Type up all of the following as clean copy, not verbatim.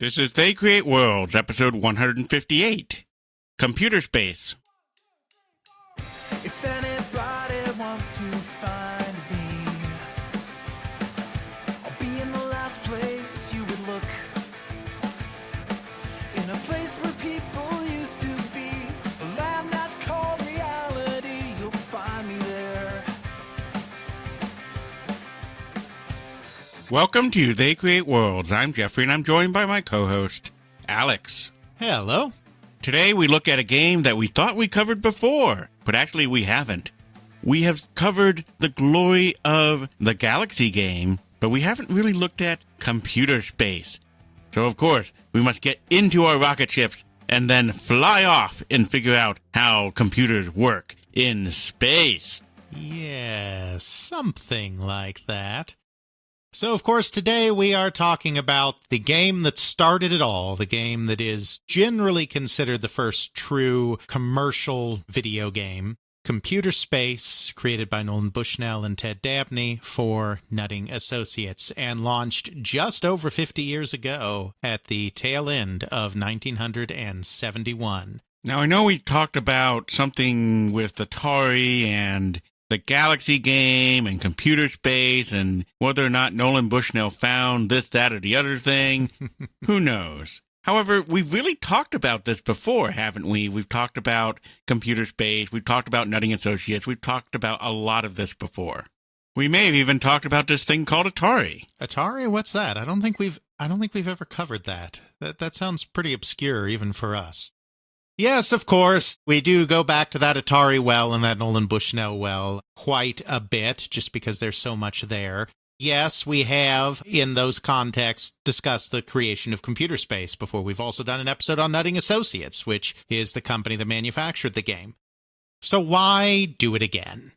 This is They Create Worlds, episode 158, Computer Space. If anybody wants to find me, I'll be in the last place you would look. In a place where people used to be, a land that's called reality, you'll find me there. Welcome to They Create Worlds. I'm Jeffrey, and I'm joined by my co-host, Alex. Hello. Today we look at a game that we thought we covered before, but actually we haven't. We have covered the glory of the Galaxy game, but we haven't really looked at computer space. So of course, we must get into our rocket ships and then fly off and figure out how computers work in space. Yes, something like that. So, of course, today we are talking about the game that started it all, the game that is generally considered the first true commercial video game, Computer Space, created by Nolan Bushnell and Ted Dabney for Nutting Associates, and launched just over 50 years ago at the tail end of 1971. Now, I know we talked about something with Atari and the Galaxy game and computer space and whether or not Nolan Bushnell found this, that, or the other thing. Who knows? However, we've really talked about this before, haven't we? We've talked about computer space. We've talked about Nutting Associates. We've talked about a lot of this before. We may have even talked about this thing called Atari. Atari? What's that? I don't think we've ever covered that. That sounds pretty obscure even for us. Yes, of course, we do go back to that Atari well and that Nolan Bushnell well quite a bit, just because there's so much there. Yes, we have, in those contexts, discussed the creation of computer space before. We've also done an episode on Nutting Associates, which is the company that manufactured the game. So why do it again?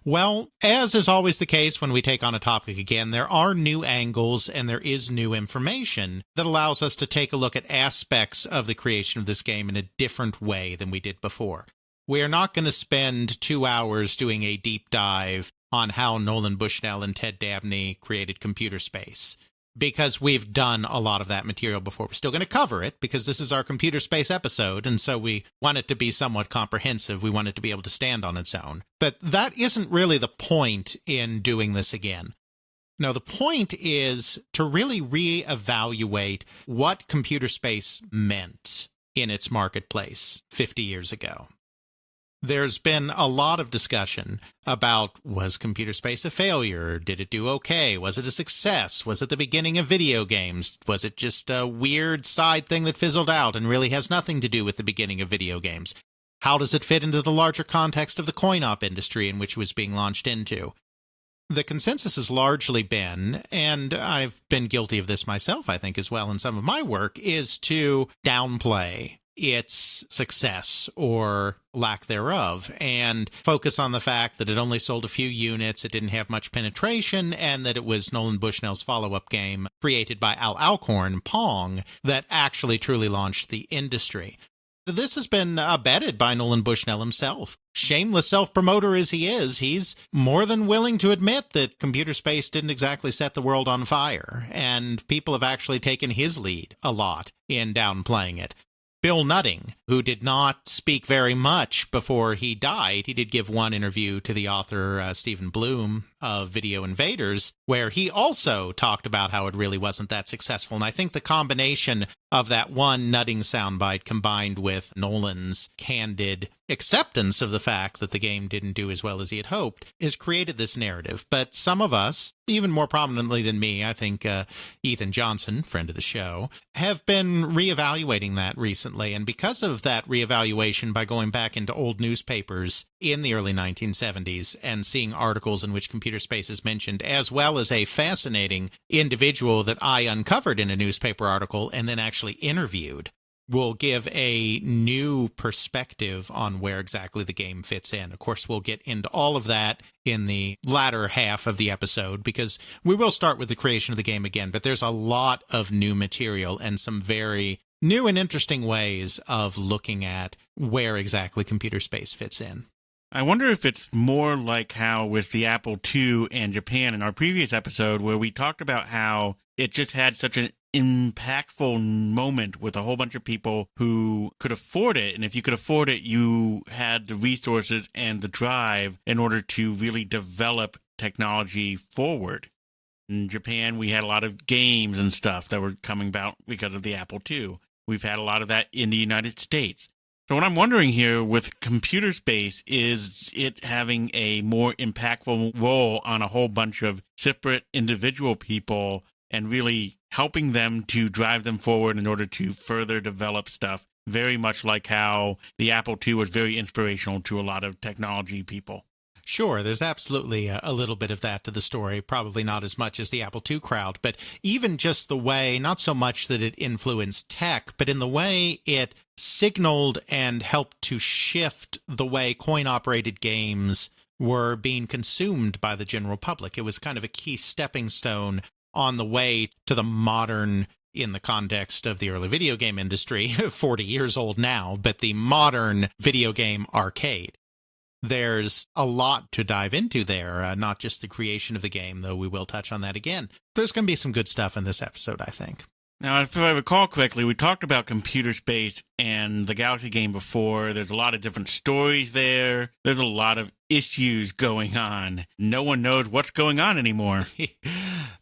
Well, as is always the case when we take on a topic again, there are new angles and there is new information that allows us to take a look at aspects of the creation of this game in a different way than we did before. We are not going to spend 2 hours doing a deep dive on how Nolan Bushnell and Ted Dabney created computer space, because we've done a lot of that material before. We're still going to cover it because this is our computer space episode, and so we want it to be somewhat comprehensive. We want it to be able to stand on its own. But that isn't really the point in doing this again. No, the point is to really reevaluate what computer space meant in its marketplace 50 years ago. There's been a lot of discussion about, was computer space a failure? Did it do okay? Was it a success? Was it the beginning of video games? Was it just a weird side thing that fizzled out and really has nothing to do with the beginning of video games? How does it fit into the larger context of the coin-op industry in which it was being launched into? The consensus has largely been, and I've been guilty of this myself, I think, as well in some of my work, is to downplay its success or lack thereof and focus on the fact that it only sold a few units, it didn't have much penetration, and that it was Nolan Bushnell's follow-up game created by Al Alcorn, Pong, that actually truly launched the industry. This has been abetted by Nolan Bushnell himself. Shameless self-promoter as he is, he's more than willing to admit that computer space didn't exactly set the world on fire, and people have actually taken his lead a lot in downplaying it. Bill Nutting, who did not speak very much before he died, he did give one interview to the author Stephen Bloom of Video Invaders, where he also talked about how it really wasn't that successful. And I think the combination of that one Nutting soundbite combined with Nolan's candid acceptance of the fact that the game didn't do as well as he had hoped has created this narrative. But some of us, even more prominently than me, I think Ethan Johnson, friend of the show, have been reevaluating that recently. And because of that reevaluation, by going back into old newspapers in the early 1970s and seeing articles in which computer space is mentioned, as well as a fascinating individual that I uncovered in a newspaper article and then actually interviewed, will give a new perspective on where exactly the game fits in. Of course, we'll get into all of that in the latter half of the episode, because we will start with the creation of the game again, but there's a lot of new material and some very new and interesting ways of looking at where exactly computer space fits in. I wonder if it's more like how with the Apple II and Japan in our previous episode, where we talked about how it just had such an impactful moment with a whole bunch of people who could afford it. And if you could afford it, you had the resources and the drive in order to really develop technology forward. In Japan, we had a lot of games and stuff that were coming about because of the Apple II. We've had a lot of that in the United States. So what I'm wondering here with computer space is it having a more impactful role on a whole bunch of separate individual people and really helping them to drive them forward in order to further develop stuff, very much like how the Apple II was very inspirational to a lot of technology people. Sure, there's absolutely a little bit of that to the story, probably not as much as the Apple II crowd, but even just the way, not so much that it influenced tech, but in the way it signaled and helped to shift the way coin-operated games were being consumed by the general public. It was kind of a key stepping stone on the way to the modern, in the context of the early video game industry, 40 years old now, but the modern video game arcade. There's a lot to dive into there, not just the creation of the game, though we will touch on that again. There's going to be some good stuff in this episode, I think. Now, if I recall correctly, we talked about computer space and the Galaxy game before. There's a lot of different stories there. There's a lot of issues going on. No one knows what's going on anymore.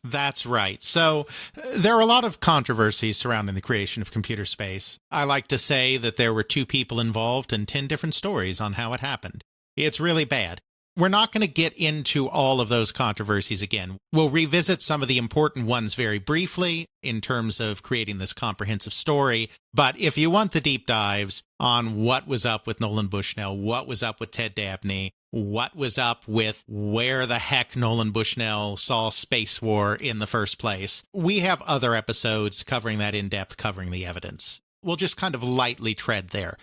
That's right. So there are a lot of controversies surrounding the creation of computer space. I like to say that there were 2 people involved and 10 different stories on how it happened. It's really bad. We're not going to get into all of those controversies again. We'll revisit some of the important ones very briefly in terms of creating this comprehensive story. But if you want the deep dives on what was up with Nolan Bushnell, what was up with Ted Dabney, what was up with where the heck Nolan Bushnell saw Space War in the first place, we have other episodes covering that in depth, covering the evidence. We'll just kind of lightly tread there.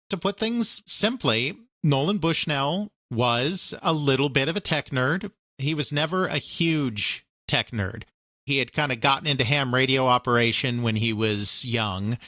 To put things simply, Nolan Bushnell was a little bit of a tech nerd. He was never a huge tech nerd. He had kind of gotten into ham radio operation when he was young.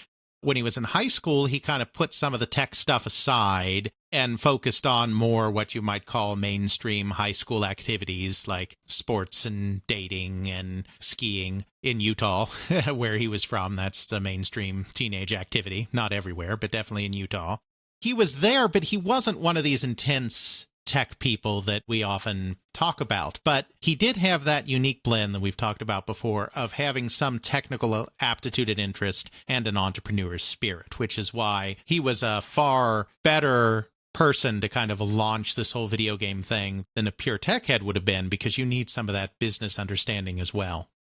When he was in high school, he kind of put some of the tech stuff aside and focused on more what you might call mainstream high school activities like sports and dating and skiing in Utah, where he was from. That's the mainstream teenage activity. Not everywhere, but definitely in Utah. He was there, but he wasn't one of these intense tech people that we often talk about. But he did have that unique blend that we've talked about before of having some technical aptitude and interest and an entrepreneur's spirit, which is why he was a far better person to kind of launch this whole video game thing than a pure tech head would have been, because you need some of that business understanding as well.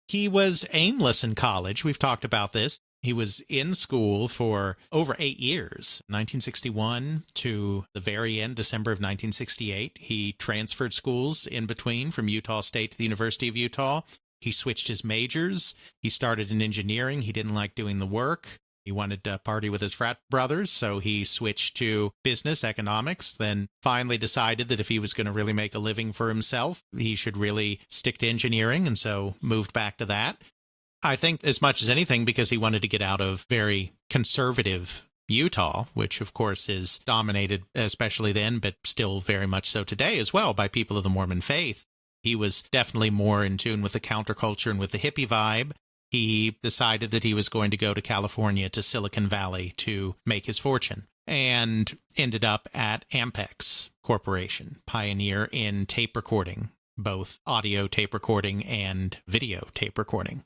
He was aimless in college. We've talked about this. He was in school for over 8 years, 1961 to the very end, December of 1968. He transferred schools in between from Utah State to the University of Utah. He switched his majors. He started in engineering. He didn't like doing the work. He wanted to party with his frat brothers, so he switched to business, economics, then finally decided that if he was going to really make a living for himself, he should really stick to engineering, and so moved back to that. I think as much as anything because he wanted to get out of very conservative Utah, which of course is dominated, especially then, but still very much so today as well, by people of the Mormon faith. He was definitely more in tune with the counterculture and with the hippie vibe. He decided that he was going to go to California, to Silicon Valley, to make his fortune, and ended up at Ampex Corporation, pioneer in tape recording, both audio tape recording and video tape recording.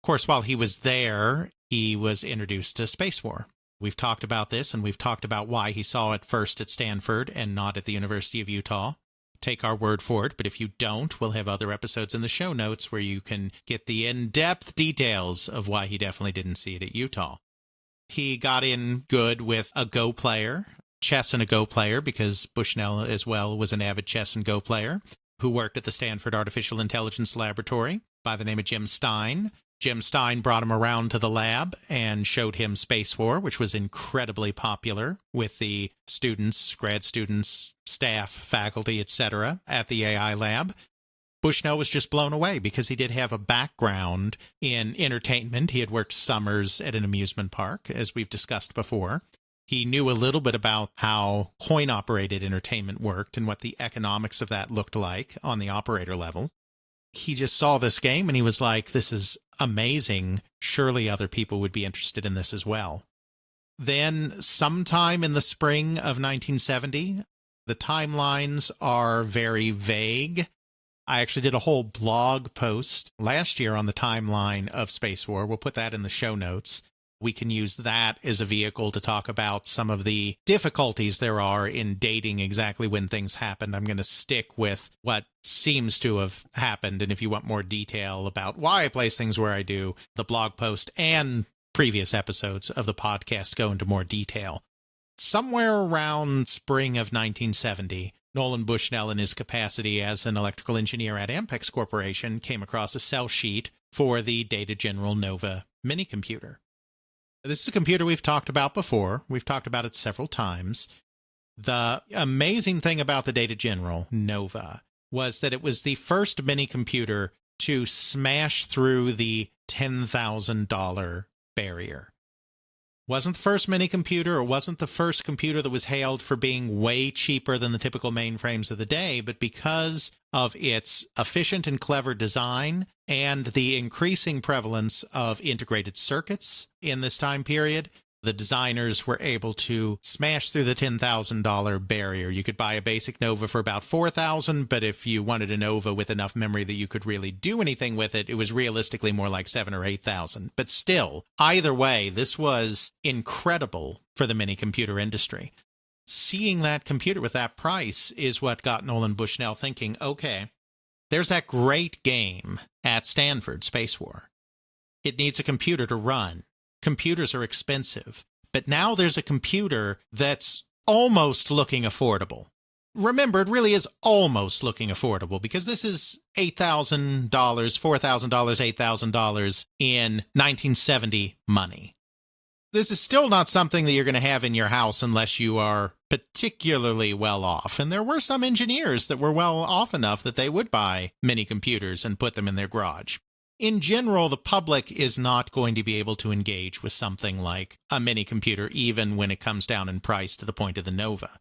Of course, while he was there, he was introduced to Space War. We've talked about this, and we've talked about why he saw it first at Stanford and not at the University of Utah. Take our word for it, but if you don't, we'll have other episodes in the show notes where you can get the in-depth details of why he definitely didn't see it at Utah. He got in good with a Go player, chess and a Go player, because Bushnell as well was an avid chess and Go player, who worked at the Stanford Artificial Intelligence Laboratory by the name of Jim Stein. Jim Stein brought him around to the lab and showed him Space War, which was incredibly popular with the students, grad students, staff, faculty, etc. at the AI lab. Bushnell was just blown away because he did have a background in entertainment. He had worked summers at an amusement park, as we've discussed before. He knew a little bit about how coin-operated entertainment worked and what the economics of that looked like on the operator level. He just saw this game and he was like, this is amazing. Surely other people would be interested in this as well. Then sometime in the spring of 1970, the timelines are very vague. I actually did a whole blog post last year on the timeline of Space War. We'll put that in the show notes. We can use that as a vehicle to talk about some of the difficulties there are in dating exactly when things happened. I'm going to stick with what seems to have happened. And if you want more detail about why I place things where I do, the blog post and previous episodes of the podcast go into more detail. Somewhere around spring of 1970, Nolan Bushnell, in his capacity as an electrical engineer at Ampex Corporation, came across a sell sheet for the Data General Nova minicomputer. This is a computer we've talked about before. We've talked about it several times. The amazing thing about the Data General Nova was that it was the first minicomputer to smash through the $10,000 barrier. Wasn't the first minicomputer, or wasn't the first computer that was hailed for being way cheaper than the typical mainframes of the day, but because of its efficient and clever design and the increasing prevalence of integrated circuits in this time period, the designers were able to smash through the $10,000 barrier. You could buy a basic Nova for about $4,000, but if you wanted a Nova with enough memory that you could really do anything with it, it was realistically more like $7,000 or $8,000. But still, either way, this was incredible for the minicomputer industry. Seeing that computer with that price is what got Nolan Bushnell thinking, okay, there's that great game at Stanford, Space War. It needs a computer to run. Computers are expensive, but now there's a computer that's almost looking affordable. Remember, it really is almost looking affordable because this is $8,000, $4,000, $8,000 in 1970 money. This is still not something that you're going to have in your house unless you are particularly well off. And there were some engineers that were well off enough that they would buy mini computers and put them in their garage. In general, the public is not going to be able to engage with something like a mini computer, even when it comes down in price to the point of the Nova.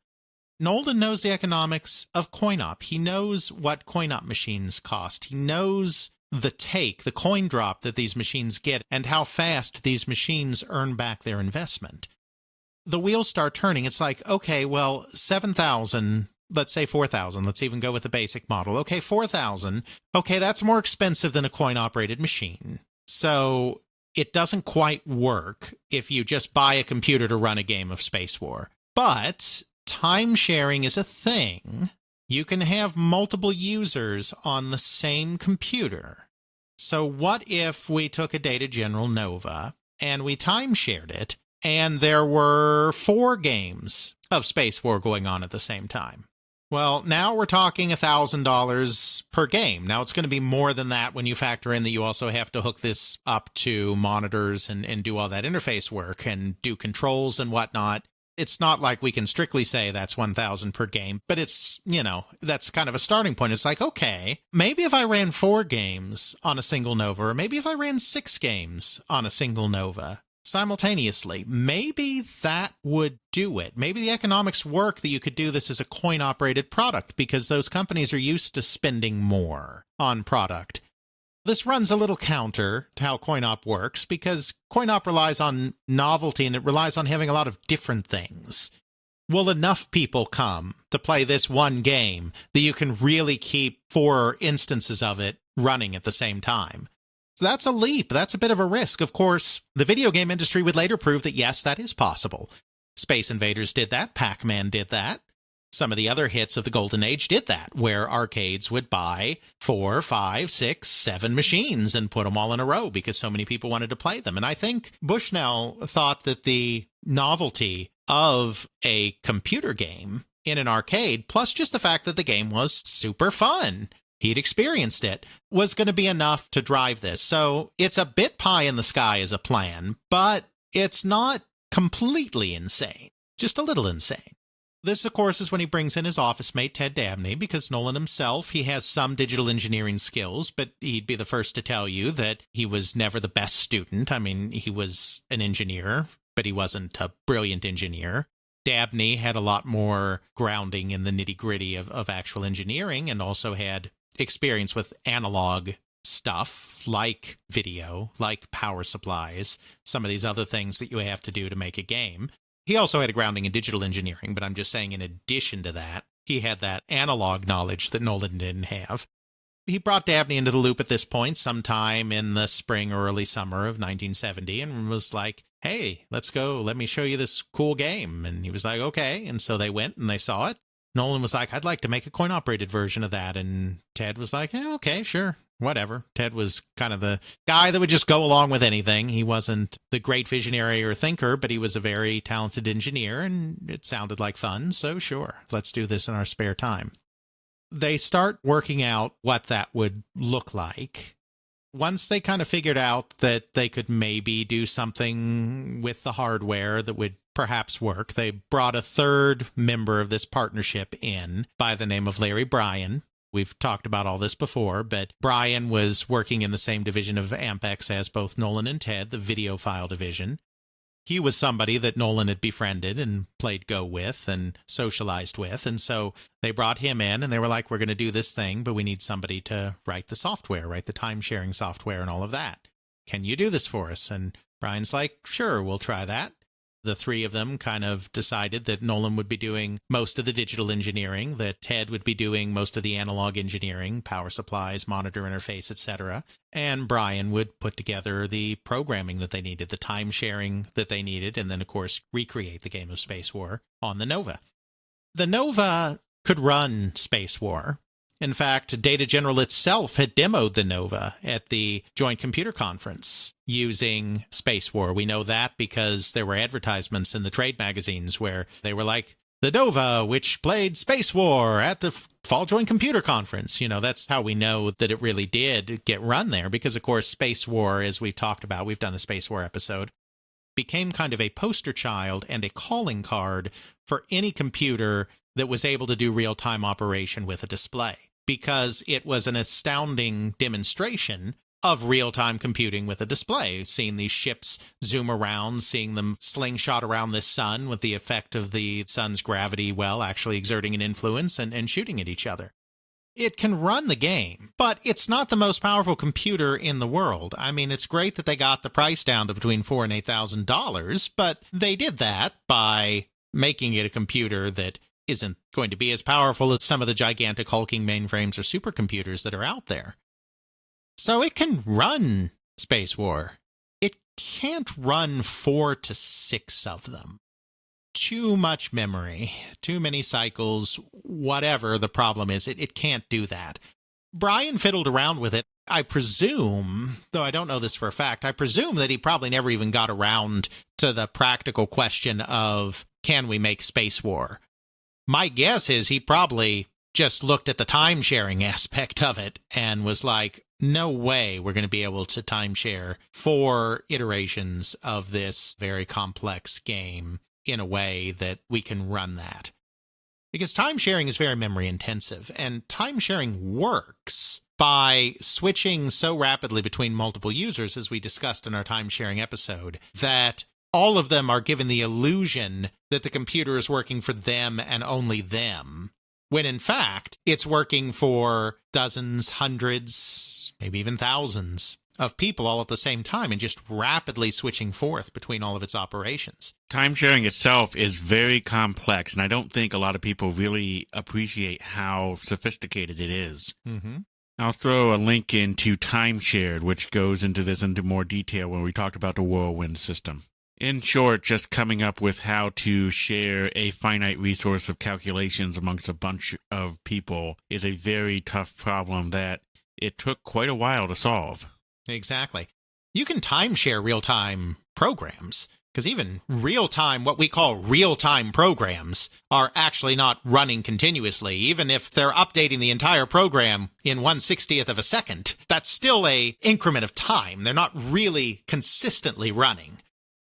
Nolan knows the economics of coin-op. He knows what coin-op machines cost. He knows the coin drop that these machines get and how fast these machines earn back their investment. The wheels start turning. It's like, okay, well, 7,000, let's say 4,000. Let's even go with the basic model. Okay, 4,000. Okay, that's more expensive than a coin-operated machine. So it doesn't quite work if you just buy a computer to run a game of Space War. But time sharing is a thing. You can have multiple users on the same computer. So what if we took a Data General Nova and we time shared it, and there were 4 games of Space War going on at the same time? Well, now we're talking $1,000 per game. Now, it's going to be more than that when you factor in that you also have to hook this up to monitors and do all that interface work and do controls and whatnot. It's not like we can strictly say that's $1,000 per game, but it's, that's kind of a starting point. It's like, okay, maybe if I ran 4 games on a single Nova, or maybe if I ran 6 games on a single Nova simultaneously, maybe that would do it. Maybe the economics work that you could do this as a coin-operated product because those companies are used to spending more on product. This runs a little counter to how coin-op works because coin-op relies on novelty and it relies on having a lot of different things. Will enough people come to play this one game that you can really keep 4 instances of it running at the same time? So that's a leap. That's a bit of a risk. Of course, the video game industry would later prove that, yes, that is possible. Space Invaders did that. Pac-Man did that. Some of the other hits of the Golden Age did that, where arcades would buy 4, 5, 6, 7 machines and put them all in a row because so many people wanted to play them. And I think Bushnell thought that the novelty of a computer game in an arcade, plus just the fact that the game was super fun, he'd experienced it, was going to be enough to drive this. So it's a bit pie in the sky as a plan, but it's not completely insane, just a little insane. This, of course, is when he brings in his office mate, Ted Dabney, because Nolan himself, he has some digital engineering skills, but he'd be the first to tell you that he was never the best student. I mean, he was an engineer, but he wasn't a brilliant engineer. Dabney had a lot more grounding in the nitty-gritty of actual engineering and also had experience with analog stuff like video, like power supplies, some of these other things that you have to do to make a game. He also had a grounding in digital engineering, but I'm just saying in addition to that, he had that analog knowledge that Nolan didn't have. He brought Dabney into the loop at this point sometime in the spring or early summer of 1970 and was like, hey, let's go. Let me show you this cool game. And he was like, okay. And so they went and they saw it. Nolan was like, I'd like to make a coin-operated version of that. And Ted was like, yeah, okay, sure, whatever. Ted was kind of the guy that would just go along with anything. He wasn't the great visionary or thinker, but he was a very talented engineer, and it sounded like fun. So sure, let's do this in our spare time. They start working out what that would look like. Once they kind of figured out that they could maybe do something with the hardware that would perhaps work, they brought a third member of this partnership in by the name of Larry Bryan. We've talked about all this before, but Bryan was working in the same division of Ampex as both Nolan and Ted, the video file division. He was somebody that Nolan had befriended and played Go with and socialized with, and so they brought him in, and they were like, we're going to do this thing, but we need somebody to write the software, write the time-sharing software and all of that. Can you do this for us? And Brian's like, sure, we'll try that. The three of them kind of decided that Nolan would be doing most of the digital engineering, that Ted would be doing most of the analog engineering, power supplies, monitor interface, etc. And Brian would put together the programming that they needed, the time sharing that they needed, and then, of course, recreate the game of Space War on the Nova. The Nova could run Space War. In fact, Data General itself had demoed the Nova at the Joint Computer Conference using Space War. We know that because there were advertisements in the trade magazines where they were like, the Nova, which played Space War at the Fall Joint Computer Conference. You know, that's how we know that it really did get run there because, of course, Space War, as we've talked about, we've done a Space War episode, became kind of a poster child and a calling card for any computer that was able to do real-time operation with a display, because it was an astounding demonstration of real-time computing with a display, seeing these ships zoom around, seeing them slingshot around this sun with the effect of the sun's gravity, well, actually exerting an influence and shooting at each other. It can run the game, but it's not the most powerful computer in the world. I mean, it's great that they got the price down to between $4,000 and $8,000, but they did that by making it a computer that isn't going to be as powerful as some of the gigantic hulking mainframes or supercomputers that are out there. So it can run Space War. It can't run 4 to 6 of them. Too much memory, too many cycles, whatever the problem is, it can't do that. Brian fiddled around with it. I presume, though I don't know this for a fact, I presume that he probably never even got around to the practical question of, can we make Space War? My guess is he probably just looked at the time-sharing aspect of it and was like, no way we're going to be able to time-share 4 iterations of this very complex game in a way that we can run that. Because time-sharing is very memory-intensive, and time-sharing works by switching so rapidly between multiple users, as we discussed in our time-sharing episode, that all of them are given the illusion that the computer is working for them and only them, when in fact, it's working for dozens, hundreds, maybe even thousands of people all at the same time and just rapidly switching forth between all of its operations. Time sharing itself is very complex, and I don't think a lot of people really appreciate how sophisticated it is. Mm-hmm. I'll throw a link into Time Shared, which goes into this into more detail when we talked about the Whirlwind system. In short, just coming up with how to share a finite resource of calculations amongst a bunch of people is a very tough problem that it took quite a while to solve. Exactly. You can time share real-time programs, because even real-time, what we call real-time programs, are actually not running continuously. Even if they're updating the entire program in 1/60th of a second, that's still an increment of time. They're not really consistently running.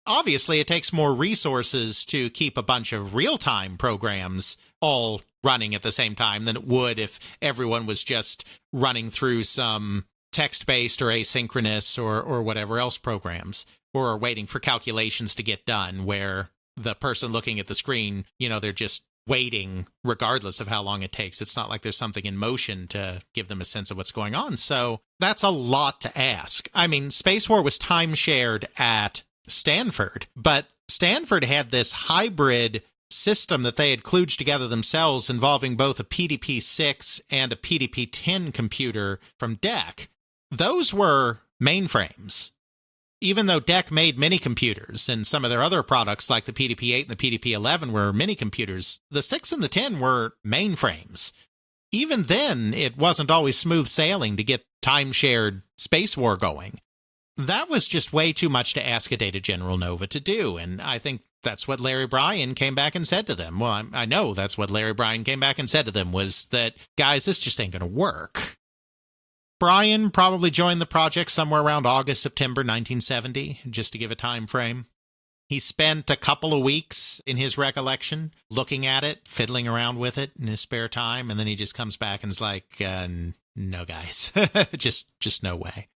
Obviously, it takes more resources to keep a bunch of real-time programs all running at the same time than it would if everyone was just running through some text-based or asynchronous or whatever else programs, or waiting for calculations to get done where the person looking at the screen, they're just waiting regardless of how long it takes. It's not like there's something in motion to give them a sense of what's going on. So that's a lot to ask. I mean, Space War was time-shared at Stanford, but Stanford had this hybrid system that they had kludged together themselves involving both a PDP-6 and a PDP-10 computer from DEC. Those were mainframes. Even though DEC made mini computers and some of their other products like the PDP-8 and the PDP-11 were mini computers, the 6 and the 10 were mainframes. Even then, it wasn't always smooth sailing to get time-shared Space War going. That was just way too much to ask a Data General Nova to do, and I think that's what Larry Bryan came back and said to them. Well, I know that's what Larry Bryan came back and said to them, was that, guys, this just ain't going to work. Bryan probably joined the project somewhere around August, September 1970, just to give a time frame. He spent a couple of weeks, in his recollection, looking at it, fiddling around with it in his spare time, and then he just comes back and is like, no, guys, just no way.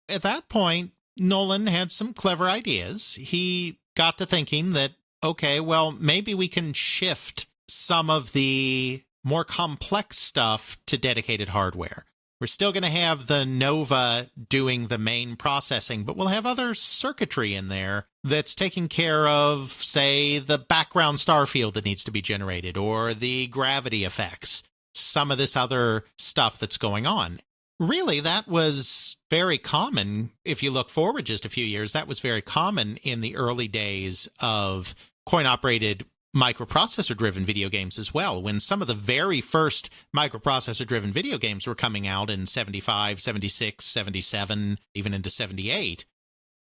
At that point, Nolan had some clever ideas. He got to thinking that, okay, well, maybe we can shift some of the more complex stuff to dedicated hardware. We're still going to have the Nova doing the main processing, but we'll have other circuitry in there that's taking care of, say, the background star field that needs to be generated or the gravity effects, some of this other stuff that's going on. Really, that was very common. If you look forward just a few years, that was very common in the early days of coin-operated microprocessor-driven video games as well. When some of the very first microprocessor-driven video games were coming out in 75, 76, 77, even into 78,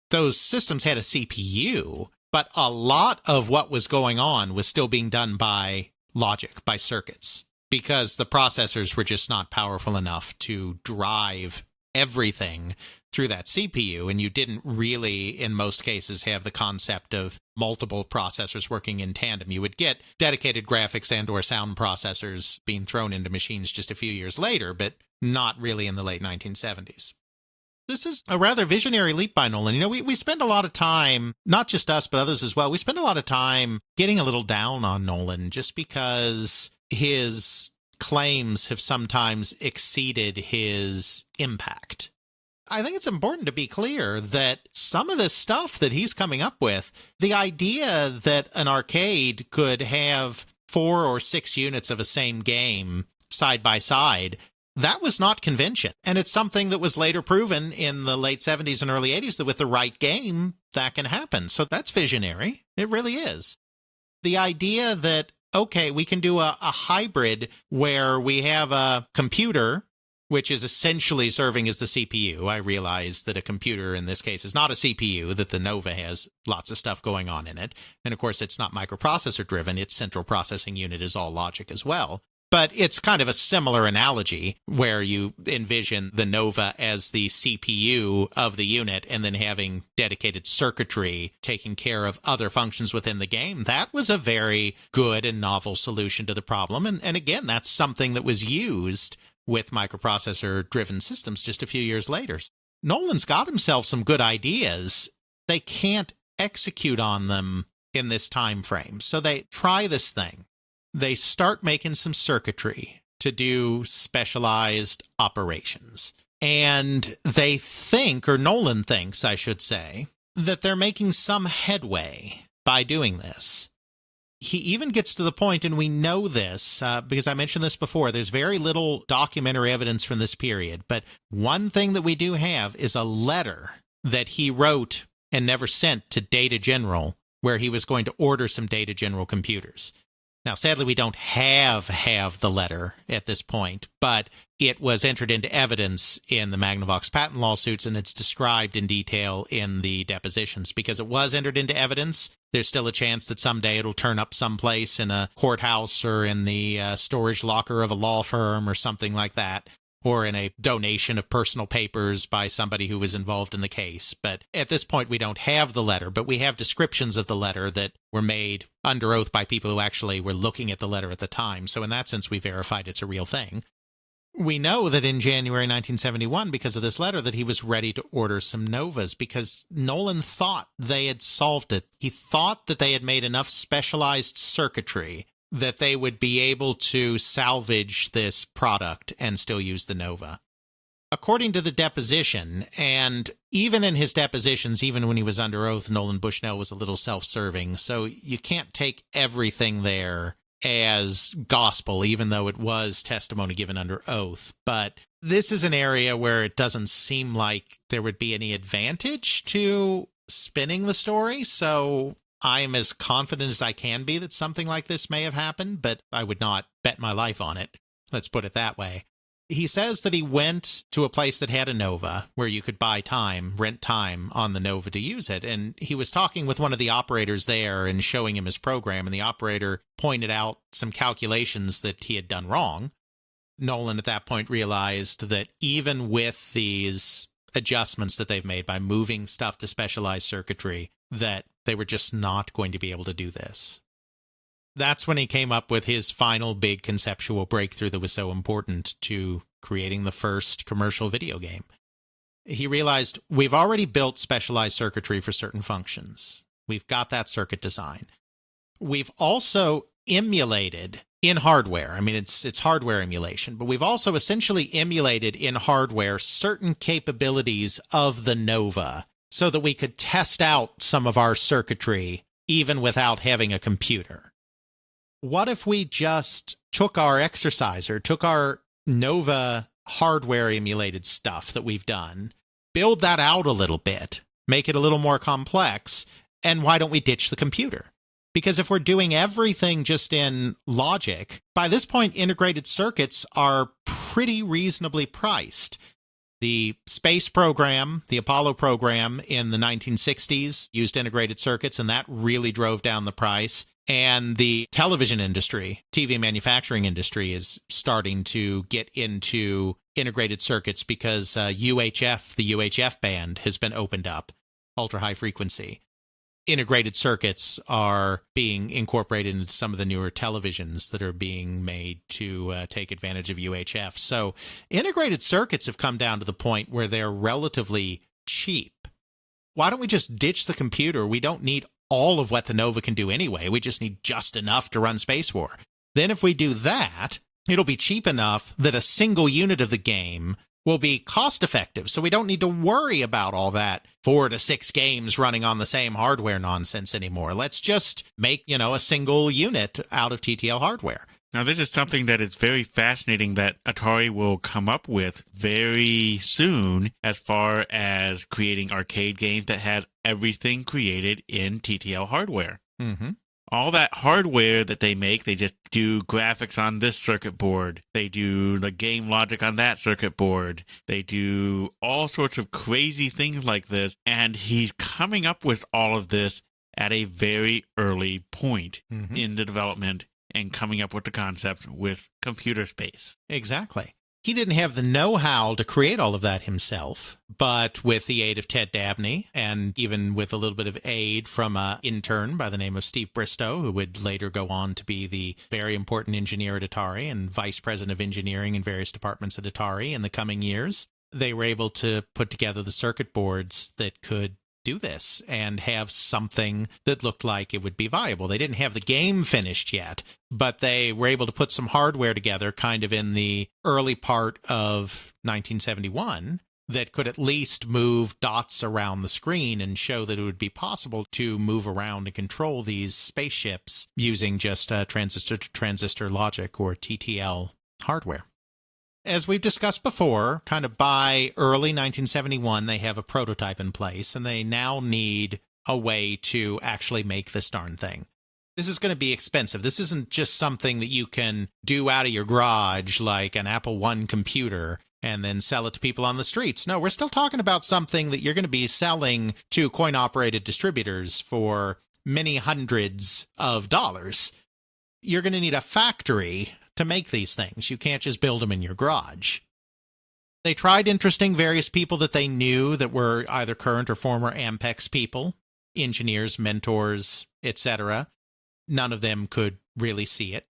those systems had a CPU, but a lot of what was going on was still being done by logic, by circuits, because the processors were just not powerful enough to drive everything through that CPU, and you didn't really, in most cases, have the concept of multiple processors working in tandem. You would get dedicated graphics and or sound processors being thrown into machines just a few years later, but not really in the late 1970s. This is a rather visionary leap by Nolan. You know, we spend a lot of time, not just us, but others as well, we spend a lot of time getting a little down on Nolan just because his claims have sometimes exceeded his impact. I think it's important to be clear that some of this stuff that he's coming up with, the idea that an arcade could have 4 or 6 units of a same game side by side, that was not convention. And it's something that was later proven in the late 70s and early 80s that with the right game, that can happen. So that's visionary. It really is. The idea that, okay, we can do a hybrid where we have a computer which is essentially serving as the CPU. I realize that a computer in this case is not a CPU, that the Nova has lots of stuff going on in it. And of course, it's not microprocessor driven. Its central processing unit is all logic as well. But it's kind of a similar analogy where you envision the Nova as the CPU of the unit and then having dedicated circuitry taking care of other functions within the game. That was a very good and novel solution to the problem. And again, that's something that was used with microprocessor-driven systems just a few years later. Nolan's got himself some good ideas. They can't execute on them in this time frame. So they try this thing. They start making some circuitry to do specialized operations. And they think, or Nolan thinks, I should say, that they're making some headway by doing this. He even gets to the point, and we know this because I mentioned this before, there's very little documentary evidence from this period, but one thing that we do have is a letter that he wrote and never sent to Data General where he was going to order some Data General computers. Now, sadly, we don't have the letter at this point, but it was entered into evidence in the Magnavox patent lawsuits, and it's described in detail in the depositions. Because it was entered into evidence, there's still a chance that someday it'll turn up someplace in a courthouse or in the storage locker of a law firm or something like that, or in a donation of personal papers by somebody who was involved in the case. But at this point, we don't have the letter, but we have descriptions of the letter that were made under oath by people who actually were looking at the letter at the time. So in that sense, we verified it's a real thing. We know that in January 1971, because of this letter, that he was ready to order some Novas because Nolan thought they had solved it. He thought that they had made enough specialized circuitry that they would be able to salvage this product and still use the Nova. According to the deposition, and even in his depositions, even when he was under oath, Nolan Bushnell was a little self-serving, so you can't take everything there as gospel, even though it was testimony given under oath. But this is an area where it doesn't seem like there would be any advantage to spinning the story, so I'm as confident as I can be that something like this may have happened, but I would not bet my life on it. Let's put it that way. He says that he went to a place that had a Nova where you could buy time, rent time on the Nova to use it. And he was talking with one of the operators there and showing him his program. And the operator pointed out some calculations that he had done wrong. Nolan at that point realized that even with these adjustments that they've made by moving stuff to specialized circuitry, that they were just not going to be able to do this. That's when he came up with his final big conceptual breakthrough that was so important to creating the first commercial video game. He realized we've already built specialized circuitry for certain functions. We've got that circuit design. We've also emulated in hardware. I mean, it's hardware emulation, but we've also essentially emulated in hardware certain capabilities of the Nova so that we could test out some of our circuitry even without having a computer. What if we just took our exerciser, took our Nova hardware emulated stuff that we've done, build that out a little bit, make it a little more complex, and why don't we ditch the computer? Because if we're doing everything just in logic, by this point, integrated circuits are pretty reasonably priced. The space program, the Apollo program in the 1960s used integrated circuits, and that really drove down the price. And the television industry, TV manufacturing industry, is starting to get into integrated circuits because UHF, the UHF band, has been opened up, ultra-high frequency. Integrated circuits are being incorporated into some of the newer televisions that are being made to take advantage of UHF. So integrated circuits have come down to the point where they're relatively cheap. Why don't we just ditch the computer? We don't need all of what the Nova can do anyway. We just need just enough to run Space War. Then if we do that, it'll be cheap enough that a single unit of the game will be cost effective. So we don't need to worry about all that 4 to 6 games running on the same hardware nonsense anymore. Let's just make, a single unit out of TTL hardware. Now, this is something that is very fascinating that Atari will come up with very soon as far as creating arcade games that has everything created in TTL hardware. Mm-hmm. All that hardware that they make, they just do graphics on this circuit board. They do the game logic on that circuit board. They do all sorts of crazy things like this. And he's coming up with all of this at a very early point in the development and coming up with the concepts with computer space. Exactly. He didn't have the know-how to create all of that himself, but with the aid of Ted Dabney, and even with a little bit of aid from an intern by the name of Steve Bristow, who would later go on to be the very important engineer at Atari and vice president of engineering in various departments at Atari in the coming years, they were able to put together the circuit boards that could do this and have something that looked like it would be viable. They didn't have the game finished yet, but they were able to put some hardware together kind of in the early part of 1971 that could at least move dots around the screen and show that it would be possible to move around and control these spaceships using just transistor logic or TTL hardware. As we've discussed before, kind of by early 1971, they have a prototype in place, and they now need a way to actually make this darn thing. This is going to be expensive. This isn't just something that you can do out of your garage like an Apple I computer and then sell it to people on the streets. No, we're still talking about something that you're going to be selling to coin-operated distributors for many hundreds of dollars. You're going to need a factory to make these things. You can't just build them in your garage. They tried interesting various people that they knew that were either current or former Ampex people, engineers, mentors, etc. None of them could really see it.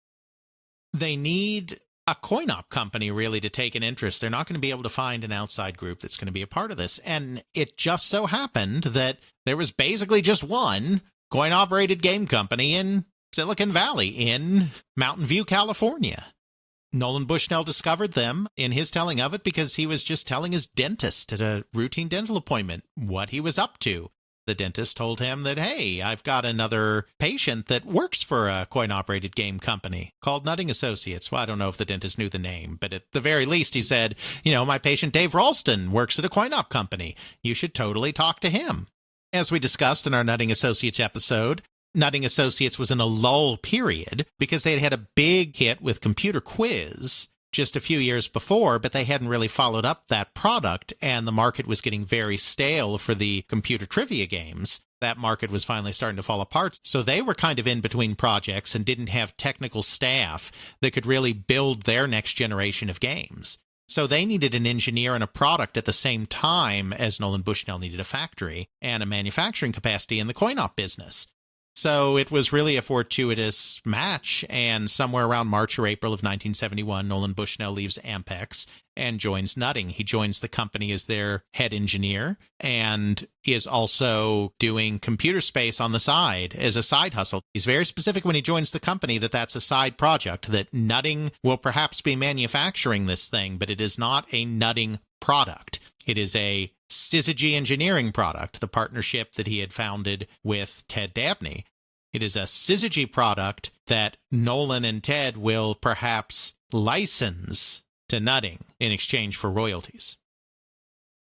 They need a coin-op company really to take an interest. They're not going to be able to find an outside group that's going to be a part of this. And it just so happened that there was basically just one coin-operated game company in Silicon Valley in Mountain View, California. Nolan Bushnell discovered them in his telling of it because he was just telling his dentist at a routine dental appointment what he was up to. The dentist told him that, hey, I've got another patient that works for a coin-operated game company called Nutting Associates. Well, I don't know if the dentist knew the name, but at the very least he said, my patient Dave Ralston works at a coin-op company. You should totally talk to him. As we discussed in our Nutting Associates episode, Nutting Associates was in a lull period because they had had a big hit with Computer Quiz just a few years before, but they hadn't really followed up that product, and the market was getting very stale for the computer trivia games. That market was finally starting to fall apart, so they were kind of in between projects and didn't have technical staff that could really build their next generation of games. So they needed an engineer and a product at the same time as Nolan Bushnell needed a factory and a manufacturing capacity in the coin-op business. So it was really a fortuitous match, and somewhere around March or April of 1971, Nolan Bushnell leaves Ampex and joins Nutting. He joins the company as their head engineer and is also doing computer space on the side as a side hustle. He's very specific when he joins the company that that's a side project, that Nutting will perhaps be manufacturing this thing, but it is not a Nutting product. It is a Syzygy engineering product, the partnership that he had founded with Ted Dabney. It is a Syzygy product that Nolan and Ted will perhaps license to Nutting in exchange for royalties.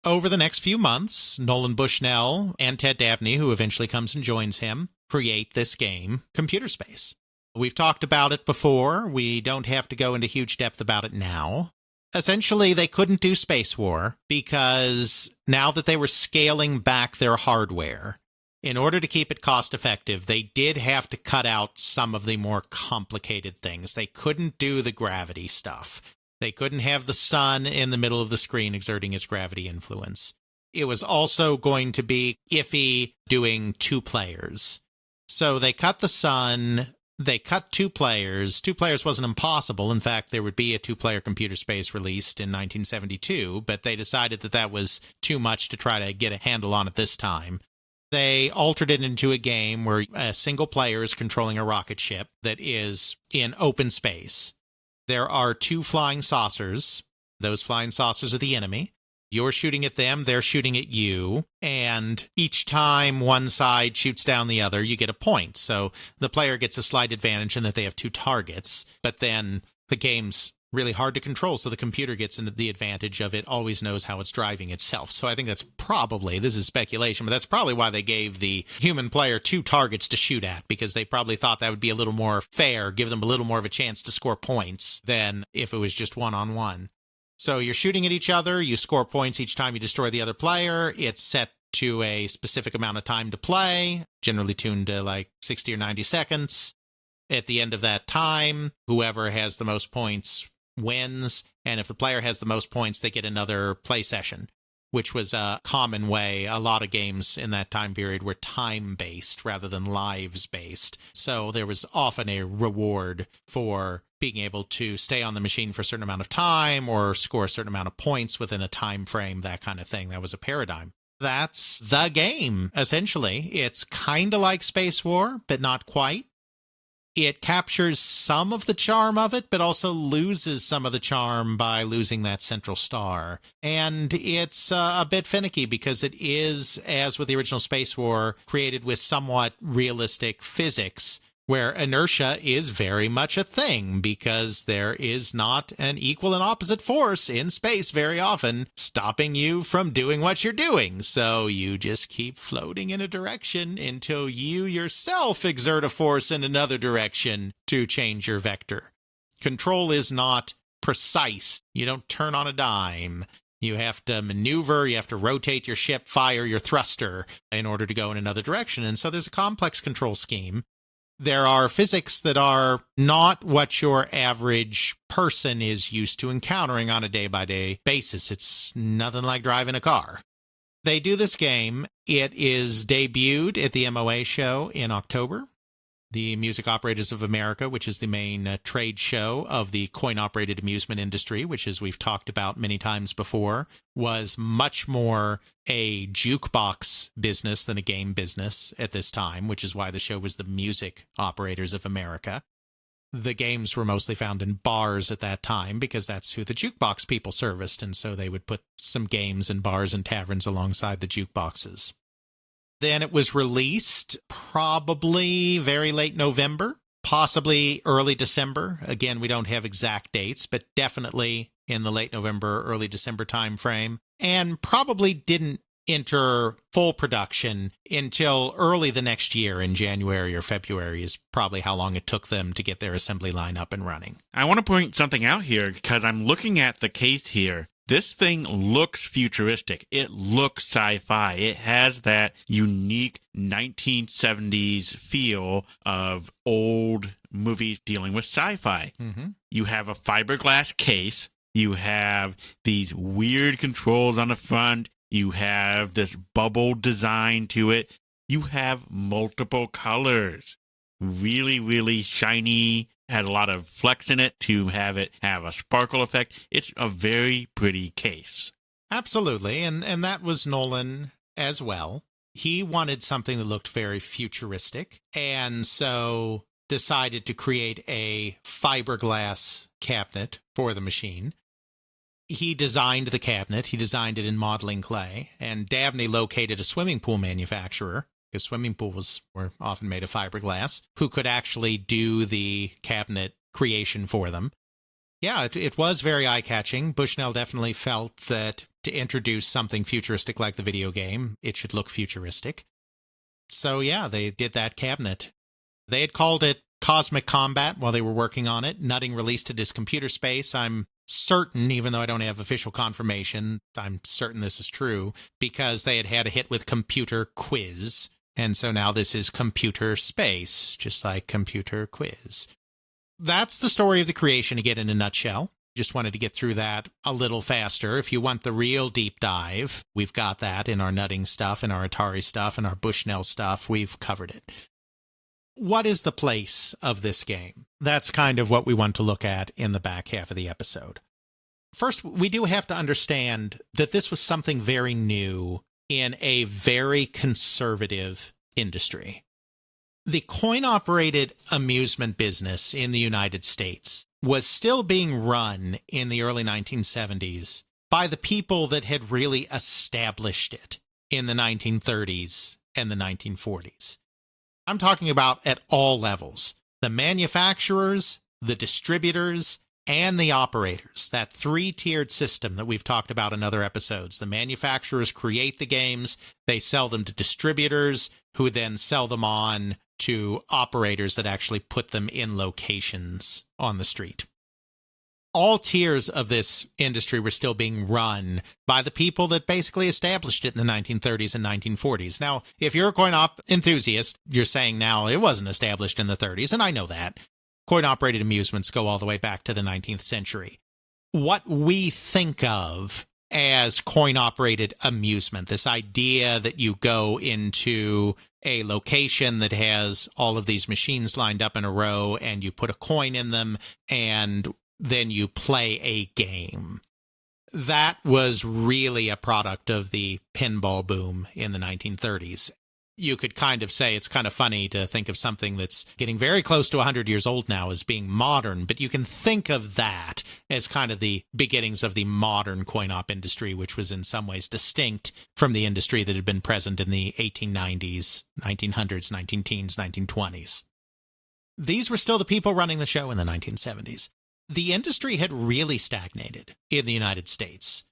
Over the next few months, Nolan Bushnell and Ted Dabney, who eventually comes and joins him, create this game, Computer Space. We've talked about it before. We don't have to go into huge depth about it now. Essentially, they couldn't do Space War because now that they were scaling back their hardware, in order to keep it cost-effective, they did have to cut out some of the more complicated things. They couldn't do the gravity stuff. They couldn't have the sun in the middle of the screen exerting its gravity influence. It was also going to be iffy doing 2 players. So they cut the sun. They cut 2 players. 2 players wasn't impossible. In fact, there would be a 2-player Computer Space released in 1972, but they decided that that was too much to try to get a handle on at this time. They altered it into a game where a single player is controlling a rocket ship that is in open space. There are 2 flying saucers. Those flying saucers are the enemy. You're shooting at them, they're shooting at you, and each time one side shoots down the other, you get a point. So the player gets a slight advantage in that they have 2 targets, but then the game's really hard to control, so the computer gets into the advantage of it always knows how it's driving itself. So I think that's probably, this is speculation, but that's probably why they gave the human player 2 targets to shoot at, because they probably thought that would be a little more fair, give them a little more of a chance to score points than if it was just one-on-one. So you're shooting at each other, you score points each time you destroy the other player. It's set to a specific amount of time to play, generally tuned to like 60 or 90 seconds. At the end of that time, whoever has the most points wins, and if the player has the most points, they get another play session, which was a common way. A lot of games in that time period were time-based rather than lives-based. So there was often a reward for being able to stay on the machine for a certain amount of time or score a certain amount of points within a time frame, that kind of thing. That was a paradigm. That's the game, essentially. It's kind of like Space War, but not quite. It captures some of the charm of it, but also loses some of the charm by losing that central star. And it's a bit finicky because it is, as with the original Space War, created with somewhat realistic physics, where inertia is very much a thing because there is not an equal and opposite force in space very often stopping you from doing what you're doing. So you just keep floating in a direction until you yourself exert a force in another direction to change your vector. Control is not precise. You don't turn on a dime. You have to maneuver, you have to rotate your ship, fire your thruster in order to go in another direction. And so there's a complex control scheme. There are physics that are not what your average person is used to encountering on a day-by-day basis. It's nothing like driving a car. They do this game. It is debuted at the MOA show in October. The Music Operators of America, which is the main trade show of the coin-operated amusement industry, which, as we've talked about many times before, was much more a jukebox business than a game business at this time, which is why the show was the Music Operators of America. The games were mostly found in bars at that time because that's who the jukebox people serviced, and so they would put some games in bars and taverns alongside the jukeboxes. Then it was released probably very late November, possibly early December. Again, we don't have exact dates, but definitely in the late November, early December time frame, and probably didn't enter full production until early the next year in January or February is probably how long it took them to get their assembly line up and running. I want to point something out here because I'm looking at the case here. This thing looks futuristic. It looks sci-fi. It has that unique 1970s feel of old movies dealing with sci-fi. Mm-hmm. You have a fiberglass case. You have these weird controls on the front. You have this bubble design to it. You have multiple colors. Really, really shiny. Had a lot of flex in it to have it have a sparkle effect. It's a very pretty case. Absolutely, and that was Nolan as well. He wanted something that looked very futuristic, and so decided to create a fiberglass cabinet for the machine. He designed the cabinet. He designed it in modeling clay, and Dabney located a swimming pool manufacturer, because swimming pools were often made of fiberglass, who could actually do the cabinet creation for them. Yeah, it was very eye-catching. Bushnell definitely felt that to introduce something futuristic like the video game, it should look futuristic. So yeah, they did that cabinet. They had called it Cosmic Combat while they were working on it. Nutting released it as Computer Space. I'm certain, even though I don't have official confirmation, I'm certain this is true, because they had a hit with Computer Quiz. And so now this is Computer Space, just like Computer Quiz. That's the story of the creation again in a nutshell. Just wanted to get through that a little faster. If you want the real deep dive, we've got that in our nutting stuff, in our Atari stuff, and our Bushnell stuff. We've covered it. What is the place of this game? That's kind of what we want to look at in the back half of the episode. First, we do have to understand that this was something very new in a very conservative industry. The coin-operated amusement business in the United States was still being run in the early 1970s by the people that had really established it in the 1930s and the 1940s. I'm talking about at all levels. The manufacturers, the distributors, and the operators, that three-tiered system that we've talked about in other episodes. The manufacturers create the games, they sell them to distributors, who then sell them on to operators that actually put them in locations on the street. All tiers of this industry were still being run by the people that basically established it in the 1930s and 1940s. Now, if you're a coin-op enthusiast, you're saying now it wasn't established in the 30s, and I know that. Coin-operated amusements go all the way back to the 19th century. What we think of as coin-operated amusement, this idea that you go into a location that has all of these machines lined up in a row and you put a coin in them and then you play a game. That was really a product of the pinball boom in the 1930s. You could kind of say it's kind of funny to think of something that's getting very close to 100 years old now as being modern, but you can think of that as kind of the beginnings of the modern coin-op industry, which was in some ways distinct from the industry that had been present in the 1890s, 1900s, 19-teens, 1920s. These were still the people running the show in the 1970s. The industry had really stagnated in the United States.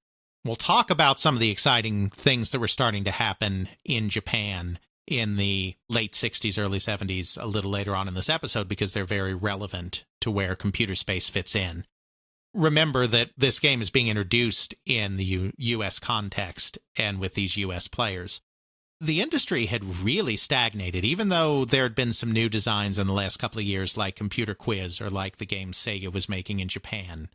We'll talk about some of the exciting things that were starting to happen in Japan in the late 60s, early 70s, a little later on in this episode, because they're very relevant to where Computer Space fits in. Remember that this game is being introduced in the U.S. context and with these U.S. players. The industry had really stagnated, even though there had been some new designs in the last couple of years, like Computer Quiz or like the game Sega was making in Japan.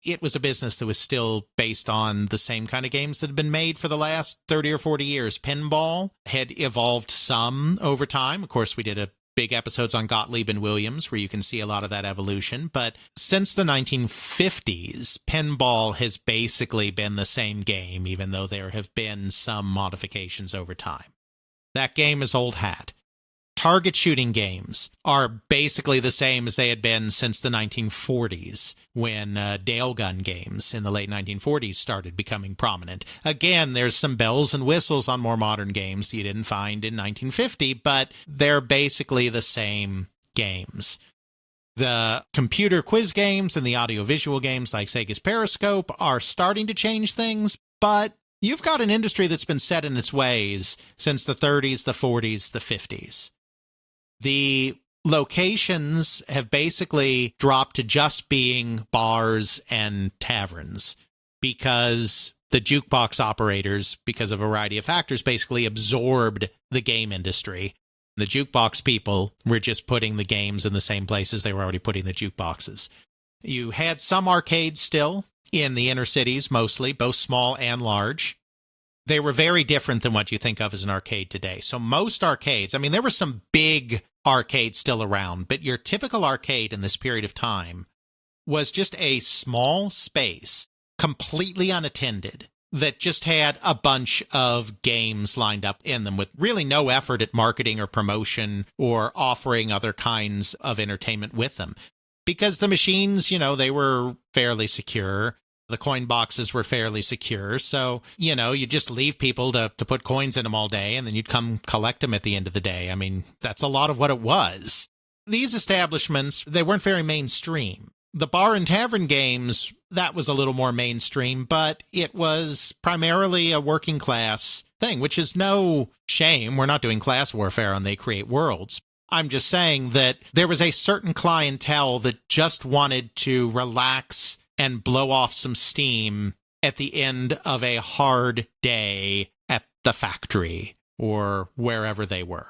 It was a business that was still based on the same kind of games that had been made for the last 30 or 40 years. Pinball had evolved some over time. Of course, we did a big episodes on Gottlieb and Williams where you can see a lot of that evolution. But since the 1950s, pinball has basically been the same game, even though there have been some modifications over time. That game is old hat. Target shooting games are basically the same as they had been since the 1940s, when Dale gun games in the late 1940s started becoming prominent. Again, there's some bells and whistles on more modern games you didn't find in 1950, but they're basically the same games. The computer quiz games and the audiovisual games like Sega's Periscope are starting to change things, but you've got an industry that's been set in its ways since the 30s, the 40s, the 50s. The locations have basically dropped to just being bars and taverns because the jukebox operators, because of a variety of factors, basically absorbed the game industry. The jukebox people were just putting the games in the same places they were already putting the jukeboxes. You had some arcades still in the inner cities, mostly, both small and large. They were very different than what you think of as an arcade today. So most arcades, I mean, there were some big arcades still around, but your typical arcade in this period of time was just a small space, completely unattended, that just had a bunch of games lined up in them with really no effort at marketing or promotion or offering other kinds of entertainment with them. Because the machines, they were fairly secure. The coin boxes were fairly secure. So, you just leave people to put coins in them all day, and then you'd come collect them at the end of the day. I mean, that's a lot of what it was. These establishments, they weren't very mainstream. The bar and tavern games, that was a little more mainstream, but it was primarily a working class thing, which is no shame. We're not doing class warfare on They Create Worlds. I'm just saying that there was a certain clientele that just wanted to relax and blow off some steam at the end of a hard day at the factory or wherever they were.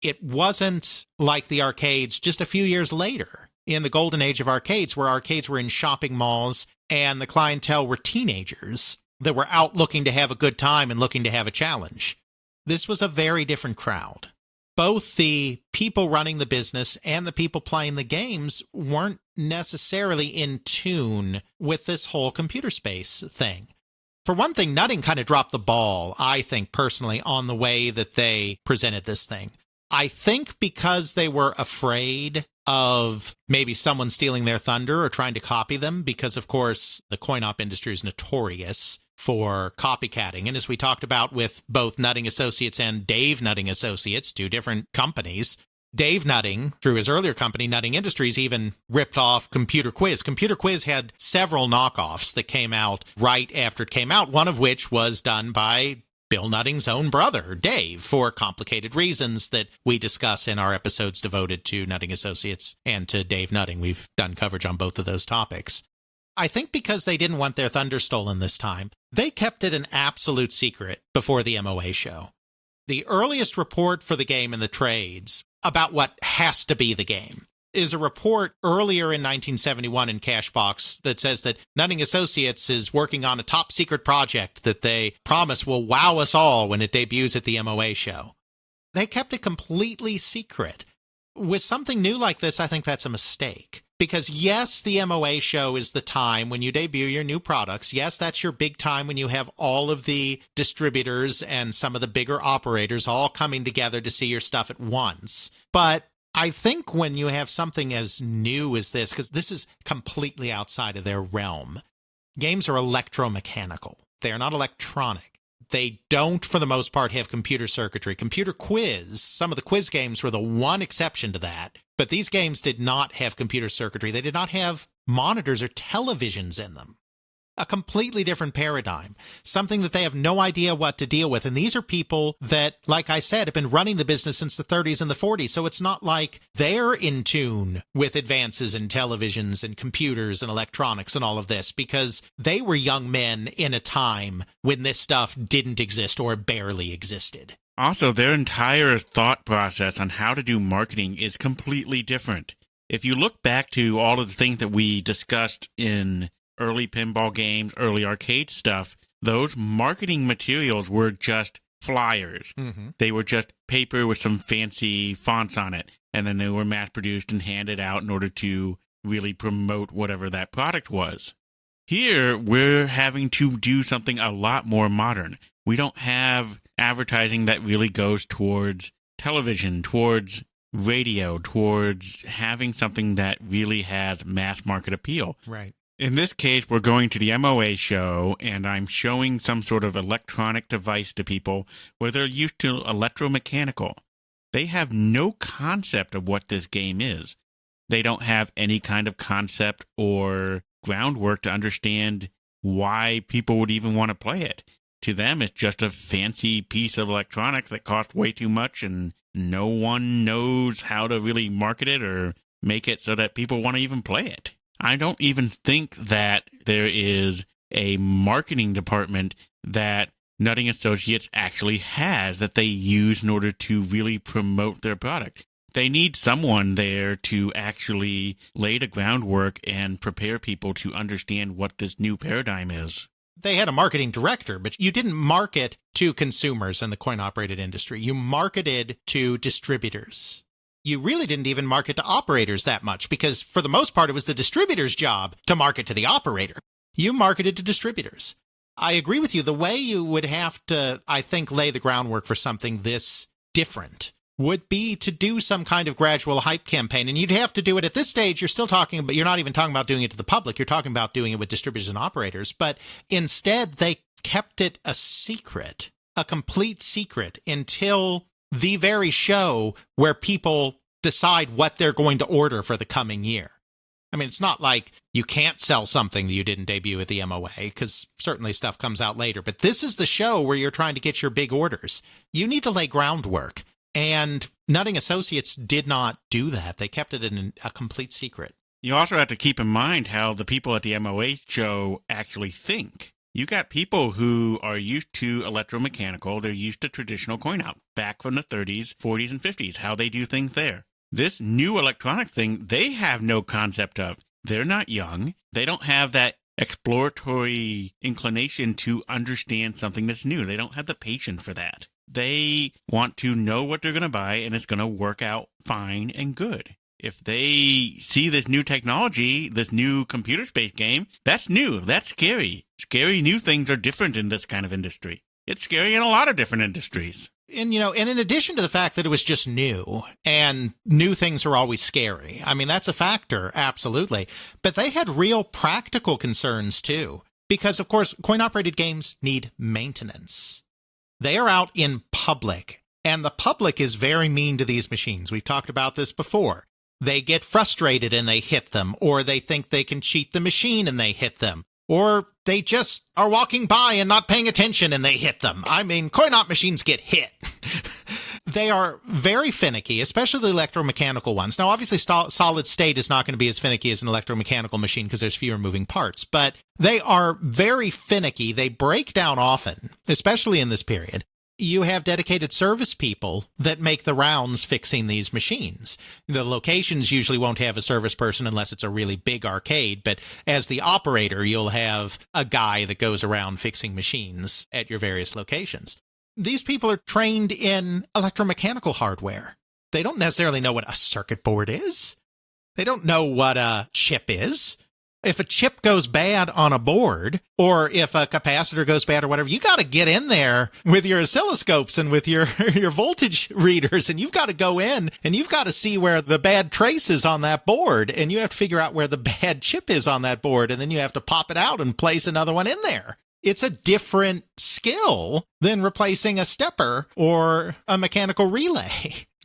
It wasn't like the arcades just a few years later, in the golden age of arcades, where arcades were in shopping malls and the clientele were teenagers that were out looking to have a good time and looking to have a challenge. This was a very different crowd. Both the people running the business and the people playing the games weren't necessarily in tune with this whole computer space thing. For one thing, Nutting kind of dropped the ball, I think, personally, on the way that they presented this thing. I think because they were afraid of maybe someone stealing their thunder or trying to copy them, because, of course, the coin-op industry is notorious for copycatting. And as we talked about with both Nutting Associates and Dave Nutting Associates, two different companies, Dave Nutting, through his earlier company, Nutting Industries, even ripped off Computer Quiz. Computer Quiz had several knockoffs that came out right after it came out, one of which was done by Bill Nutting's own brother, Dave, for complicated reasons that we discuss in our episodes devoted to Nutting Associates and to Dave Nutting. We've done coverage on both of those topics. I think because they didn't want their thunder stolen this time, they kept it an absolute secret before the MOA show. The earliest report for the game in the trades about what has to be the game is a report earlier in 1971 in Cashbox that says that Nutting Associates is working on a top secret project that they promise will wow us all when it debuts at the MOA show. They kept it completely secret. With something new like this, I think that's a mistake. Because yes, the MOA show is the time when you debut your new products. Yes, that's your big time when you have all of the distributors and some of the bigger operators all coming together to see your stuff at once. But I think when you have something as new as this, because this is completely outside of their realm, games are electromechanical. They are not electronic. They don't, for the most part, have computer circuitry. Computer Quiz, some of the quiz games were the one exception to that. But these games did not have computer circuitry. They did not have monitors or televisions in them. A completely different paradigm, something that they have no idea what to deal with. And these are people that, like I said, have been running the business since the 30s and the 40s. So it's not like they're in tune with advances in televisions and computers and electronics and all of this, because they were young men in a time when this stuff didn't exist or barely existed. Also, their entire thought process on how to do marketing is completely different. If you look back to all of the things that we discussed in early pinball games, early arcade stuff, those marketing materials were just flyers. Mm-hmm. They were just paper with some fancy fonts on it, and then they were mass-produced and handed out in order to really promote whatever that product was. Here, we're having to do something a lot more modern. We don't have advertising that really goes towards television, towards radio, towards having something that really has mass market appeal. Right. In this case, we're going to the MOA show, and I'm showing some sort of electronic device to people where they're used to electromechanical. They have no concept of what this game is. They don't have any kind of concept or groundwork to understand why people would even want to play it. To them, it's just a fancy piece of electronics that costs way too much, and no one knows how to really market it or make it so that people want to even play it. I don't even think that there is a marketing department that Nutting Associates actually has that they use in order to really promote their product. They need someone there to actually lay the groundwork and prepare people to understand what this new paradigm is. They had a marketing director, but you didn't market to consumers in the coin-operated industry. You marketed to distributors. You really didn't even market to operators that much because, for the most part, it was the distributor's job to market to the operator. You marketed to distributors. I agree with you. The way you would have to, I think, lay the groundwork for something this different would be to do some kind of gradual hype campaign. And you'd have to do it at this stage. You're still talking, but you're not even talking about doing it to the public. You're talking about doing it with distributors and operators. But instead, they kept it a secret, a complete secret, until the very show where people decide what they're going to order for the coming year. I mean, it's not like you can't sell something that you didn't debut at the MOA, because certainly stuff comes out later. But this is the show where you're trying to get your big orders. You need to lay groundwork. And Nutting Associates did not do that. They kept it in a complete secret. You also have to keep in mind how the people at the MOA show actually think. You got people who are used to electromechanical. They're used to traditional coin out back from the 30s, 40s, and 50s, how they do things there. This new electronic thing, they have no concept of. They're not young. They don't have that exploratory inclination to understand something that's new. They don't have the patience for that. They want to know what they're going to buy, and it's going to work out fine and good. If they see this new technology, this new computer space game, that's new. That's scary. Scary new things are different in this kind of industry. It's scary in a lot of different industries. And, and in addition to the fact that it was just new, and new things are always scary. I mean, that's a factor, absolutely. But they had real practical concerns, too. Because, of course, coin-operated games need maintenance. They are out in public, and the public is very mean to these machines. We've talked about this before. They get frustrated and they hit them, or they think they can cheat the machine and they hit them, or they just are walking by and not paying attention and they hit them. I mean, coin-op machines get hit. They are very finicky, especially the electromechanical ones. Now, obviously, solid state is not going to be as finicky as an electromechanical machine because there's fewer moving parts, but they are very finicky. They break down often, especially in this period. You have dedicated service people that make the rounds fixing these machines. The locations usually won't have a service person unless it's a really big arcade, but as the operator, you'll have a guy that goes around fixing machines at your various locations. These people are trained in electromechanical hardware. They don't necessarily know what a circuit board is. They don't know what a chip is. If a chip goes bad on a board, or if a capacitor goes bad or whatever, you got to get in there with your oscilloscopes and with your voltage readers, and you've got to go in and you've got to see where the bad trace is on that board, and you have to figure out where the bad chip is on that board, and then you have to pop it out and place another one in there. It's a different skill than replacing a stepper or a mechanical relay.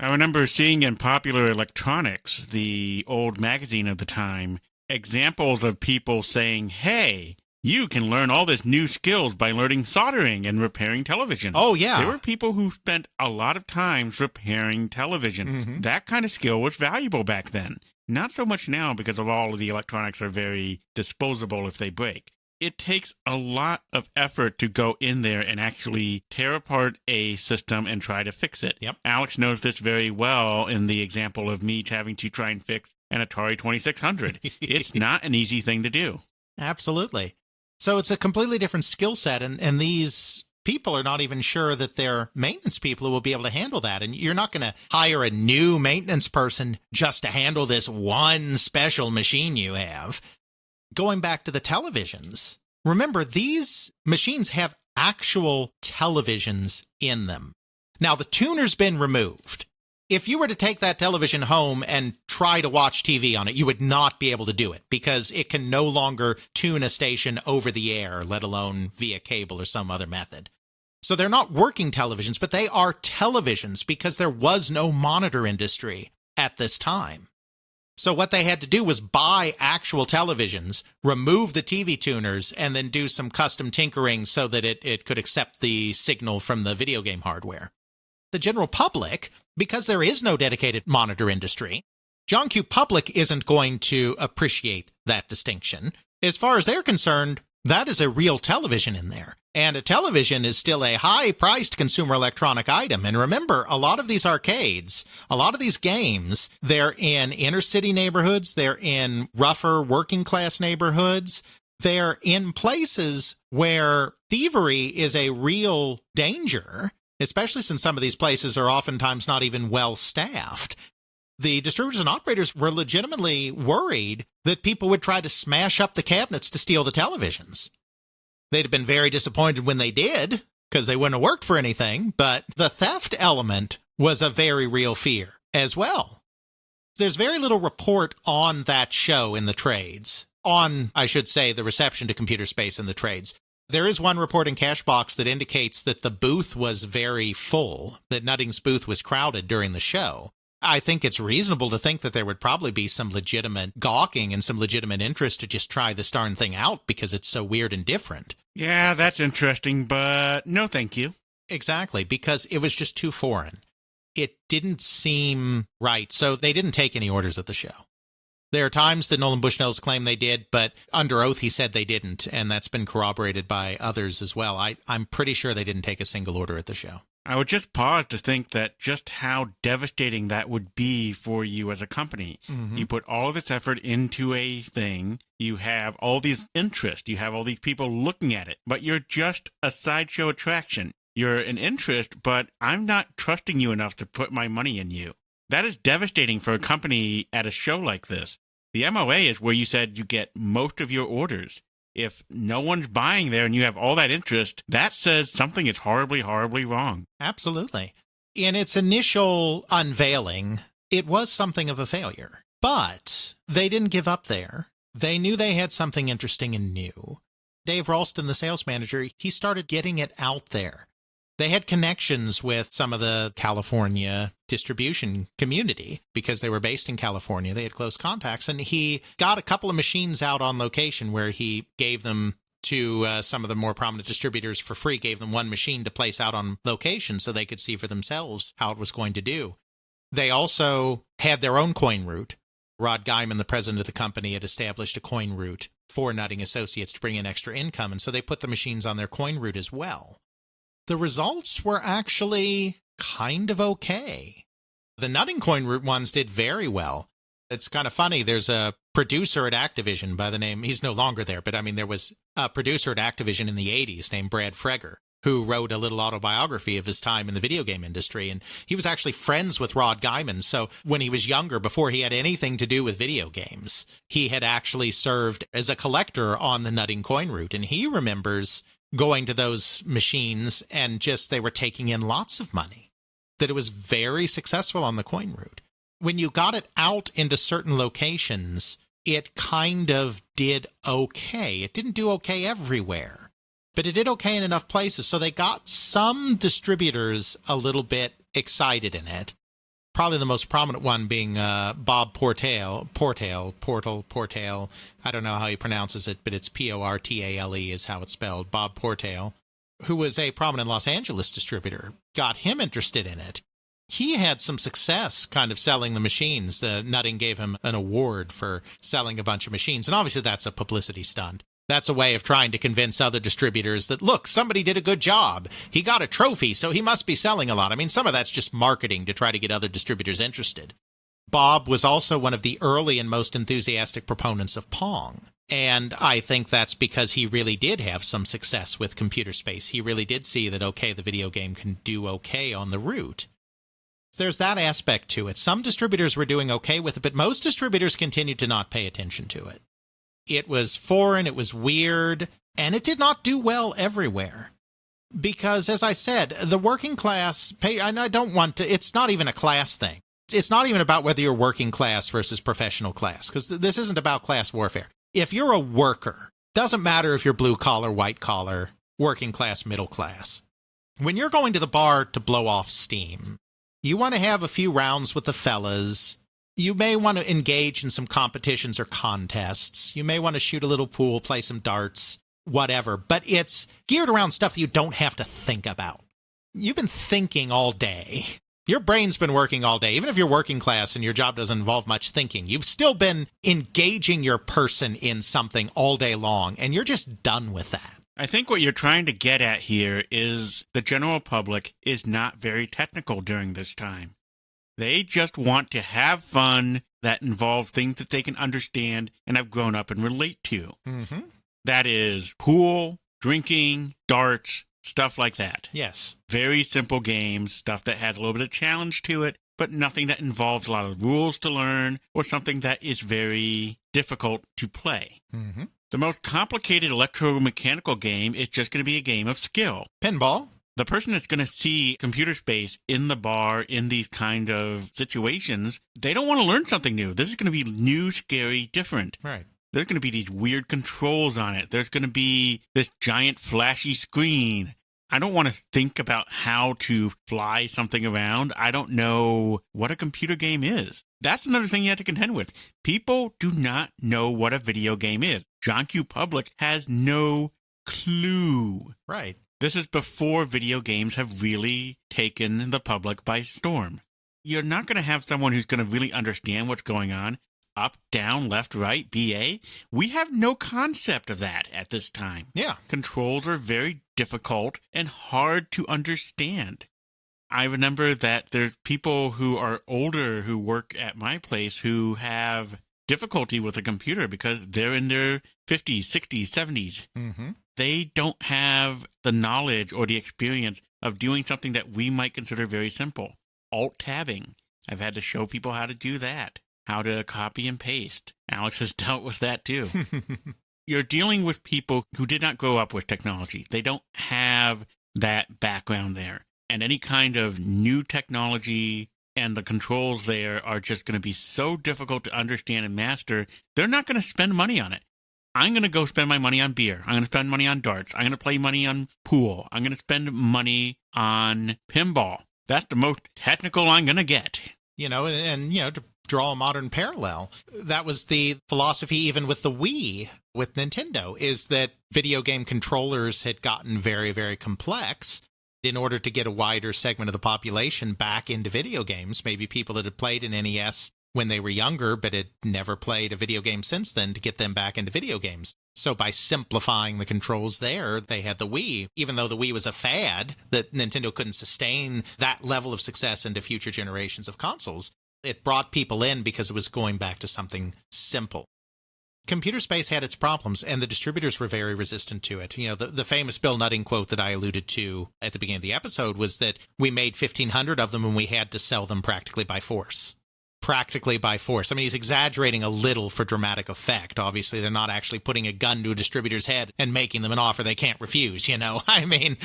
I remember seeing in Popular Electronics, the old magazine of the time, examples of people saying, hey, you can learn all this new skills by learning soldering and repairing television. Oh, yeah. There were people who spent a lot of times repairing television. Mm-hmm. That kind of skill was valuable back then. Not so much now because of all of the electronics are very disposable if they break. It takes a lot of effort to go in there and actually tear apart a system and try to fix it. Yep. Alex knows this very well in the example of me having to try and fix an Atari 2600. It's not an easy thing to do. Absolutely. So it's a completely different skill set, and these people are not even sure that their maintenance people will be able to handle that. And you're not going to hire a new maintenance person just to handle this one special machine you have. Going back to the televisions, remember, these machines have actual televisions in them. Now, the tuner's been removed. If you were to take that television home and try to watch TV on it, you would not be able to do it because it can no longer tune a station over the air, let alone via cable or some other method. So they're not working televisions, but they are televisions because there was no monitor industry at this time. So what they had to do was buy actual televisions, remove the TV tuners, and then do some custom tinkering so that it could accept the signal from the video game hardware. The general public, because there is no dedicated monitor industry, John Q. Public isn't going to appreciate that distinction. As far as they're concerned, that is a real television in there. And a television is still a high-priced consumer electronic item. And remember, a lot of these arcades, a lot of these games, they're in inner-city neighborhoods, they're in rougher working-class neighborhoods, they're in places where thievery is a real danger, especially since some of these places are oftentimes not even well-staffed. The distributors and operators were legitimately worried that people would try to smash up the cabinets to steal the televisions. They'd have been very disappointed when they did, because they wouldn't have worked for anything, but the theft element was a very real fear as well. There's very little report on that show in the trades, on, I should say, the reception to computer space in the trades. There is one report in Cashbox that indicates that the booth was very full, that Nutting's booth was crowded during the show. I think it's reasonable to think that there would probably be some legitimate gawking and some legitimate interest to just try this darn thing out because it's so weird and different. Yeah, that's interesting, but no thank you. Exactly, because it was just too foreign. It didn't seem right, so they didn't take any orders at the show. There are times that Nolan Bushnell's claim they did, but under oath he said they didn't, and that's been corroborated by others as well. I'm pretty sure they didn't take a single order at the show. I would just pause to think that just how devastating that would be for you as a company. Mm-hmm. You put all of this effort into a thing, you have all these interests, you have all these people looking at it, but you're just a sideshow attraction. You're an interest, but I'm not trusting you enough to put my money in you. That is devastating for a company at a show like this. The MOA is where you said you get most of your orders. If no one's buying there and you have all that interest, that says something is horribly, horribly wrong. Absolutely. In its initial unveiling, it was something of a failure. But they didn't give up there. They knew they had something interesting and new. Dave Ralston, the sales manager, he started getting it out there. They had connections with some of the California distribution community because they were based in California. They had close contacts, and he got a couple of machines out on location where he gave them to some of the more prominent distributors for free, gave them one machine to place out on location so they could see for themselves how it was going to do. They also had their own coin route. Rod Guyman, the president of the company, had established a coin route for Nutting Associates to bring in extra income, and so they put the machines on their coin route as well. The results were actually kind of okay. The Nutting coin route ones did very well. It's kind of funny. There's a producer at Activision by the name, he's no longer there, but I mean, there was a producer at Activision in the 80s named Brad Freger, who wrote a little autobiography of his time in the video game industry. And he was actually friends with Rod Guyman. So when he was younger, before he had anything to do with video games, he had actually served as a collector on the Nutting coin route. And he remembers going to those machines and just they were taking in lots of money, that it was very successful on the coin route. When you got it out into certain locations, it kind of did okay. It didn't do okay everywhere, but it did okay in enough places. So they got some distributors a little bit excited in it. Probably the most prominent one being Bob Portale. I don't know how he pronounces it, but it's Portale is how it's spelled. Bob Portale, who was a prominent Los Angeles distributor, got him interested in it. He had some success kind of selling the machines. Nutting gave him an award for selling a bunch of machines. And obviously that's a publicity stunt. That's a way of trying to convince other distributors that, look, somebody did a good job. He got a trophy, so he must be selling a lot. I mean, some of that's just marketing to try to get other distributors interested. Bob was also one of the early and most enthusiastic proponents of Pong. And I think that's because he really did have some success with computer space. He really did see that, okay, the video game can do okay on the root. There's that aspect to it. Some distributors were doing okay with it, but most distributors continued to not pay attention to it. It was foreign, it was weird, and it did not do well everywhere. Because, as I said, the working class pay, and I don't want to, it's not even a class thing. It's not even about whether you're working class versus professional class, because this isn't about class warfare. If you're a worker, doesn't matter if you're blue collar, white collar, working class, middle class. When you're going to the bar to blow off steam, you want to have a few rounds with the fellas. You may want to engage in some competitions or contests. You may want to shoot a little pool, play some darts, whatever. But it's geared around stuff that you don't have to think about. You've been thinking all day. Your brain's been working all day. Even if you're working class and your job doesn't involve much thinking, you've still been engaging your person in something all day long, and you're just done with that. I think what you're trying to get at here is the general public is not very technical during this time. They just want to have fun that involve things that they can understand and have grown up and relate to. Mm-hmm. That is pool, drinking, darts, stuff like that. Yes. Very simple games, stuff that has a little bit of challenge to it, but nothing that involves a lot of rules to learn or something that is very difficult to play. Mm-hmm. The most complicated electromechanical game is just going to be a game of skill. Pinball. The person that's going to see computer space in the bar in these kind of situations, they don't want to learn something new. This is going to be new, scary, different. Right. There's going to be these weird controls on it. There's going to be this giant flashy screen. I don't want to think about how to fly something around. I don't know what a computer game is. That's another thing you have to contend with. People do not know what a video game is. John Q. Public has no clue. Right. This is before video games have really taken the public by storm. You're not going to have someone who's going to really understand what's going on. Up, down, left, right, BA. We have no concept of that at this time. Yeah. Controls are very difficult and hard to understand. I remember that there's people who are older who work at my place who have difficulty with a computer because they're in their 50s, 60s, 70s. Mm-hmm. They don't have the knowledge or the experience of doing something that we might consider very simple. Alt-tabbing. I've had to show people how to do that. How to copy and paste. Alex has dealt with that too. You're dealing with people who did not grow up with technology. They don't have that background there. And any kind of new technology and the controls there are just going to be so difficult to understand and master, they're not going to spend money on it. I'm going to go spend my money on beer. I'm going to spend money on darts. I'm going to play money on pool. I'm going to spend money on pinball. That's the most technical I'm going to get. You know, and to draw a modern parallel, that was the philosophy even with the Wii, with Nintendo, is that video game controllers had gotten very, very complex. In order to get a wider segment of the population back into video games, maybe people that had played an NES when they were younger but had never played a video game since then, to get them back into video games. So by simplifying the controls there, they had the Wii. Even though the Wii was a fad, that Nintendo couldn't sustain that level of success into future generations of consoles. It brought people in because it was going back to something simple. Computer space had its problems, and the distributors were very resistant to it. You know, the famous Bill Nutting quote that I alluded to at the beginning of the episode was that we made 1,500 of them and we had to sell them practically by force. Practically by force. I mean, he's exaggerating a little for dramatic effect. Obviously, they're not actually putting a gun to a distributor's head and making them an offer they can't refuse, you know? I mean,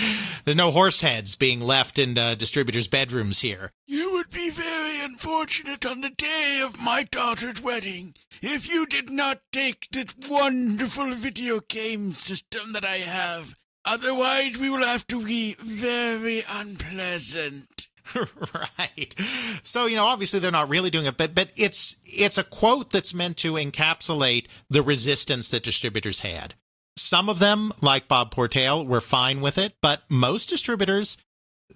there's no horse heads being left in distributors' bedrooms here. You would be very unfortunate on the day of my daughter's wedding if you did not take this wonderful video game system that I have. Otherwise, we will have to be very unpleasant. Right. So, obviously they're not really doing it, but it's a quote that's meant to encapsulate the resistance that distributors had. Some of them, like Bob Portail, were fine with it, but most distributors,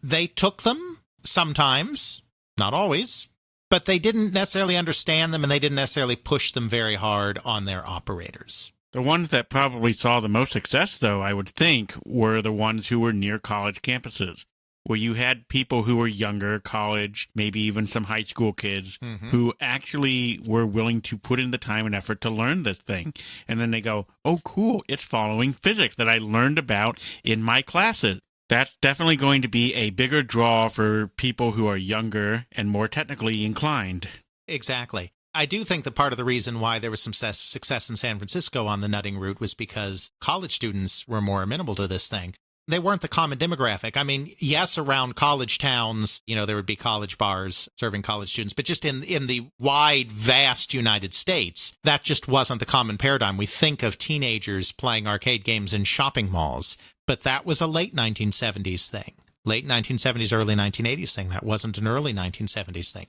they took them sometimes, not always, but they didn't necessarily understand them and they didn't necessarily push them very hard on their operators. The ones that probably saw the most success, though, I would think, were the ones who were near college campuses. where you had people who were younger, college, maybe even some high school kids, who actually were willing to put in the time and effort to learn this thing. And then they go, oh, cool, it's following physics that I learned about in my classes. That's definitely going to be a bigger draw for people who are younger and more technically inclined. Exactly. I do think that part of the reason why there was some success in San Francisco on the nutting route was because college students were more amenable to this thing. They weren't the common demographic. I mean, yes, around college towns, there would be college bars serving college students, but just in the wide, vast United States, that just wasn't the common paradigm. We think of teenagers playing arcade games in shopping malls, but that was a late 1970s thing. Late 1970s, early 1980s thing. That wasn't an early 1970s thing.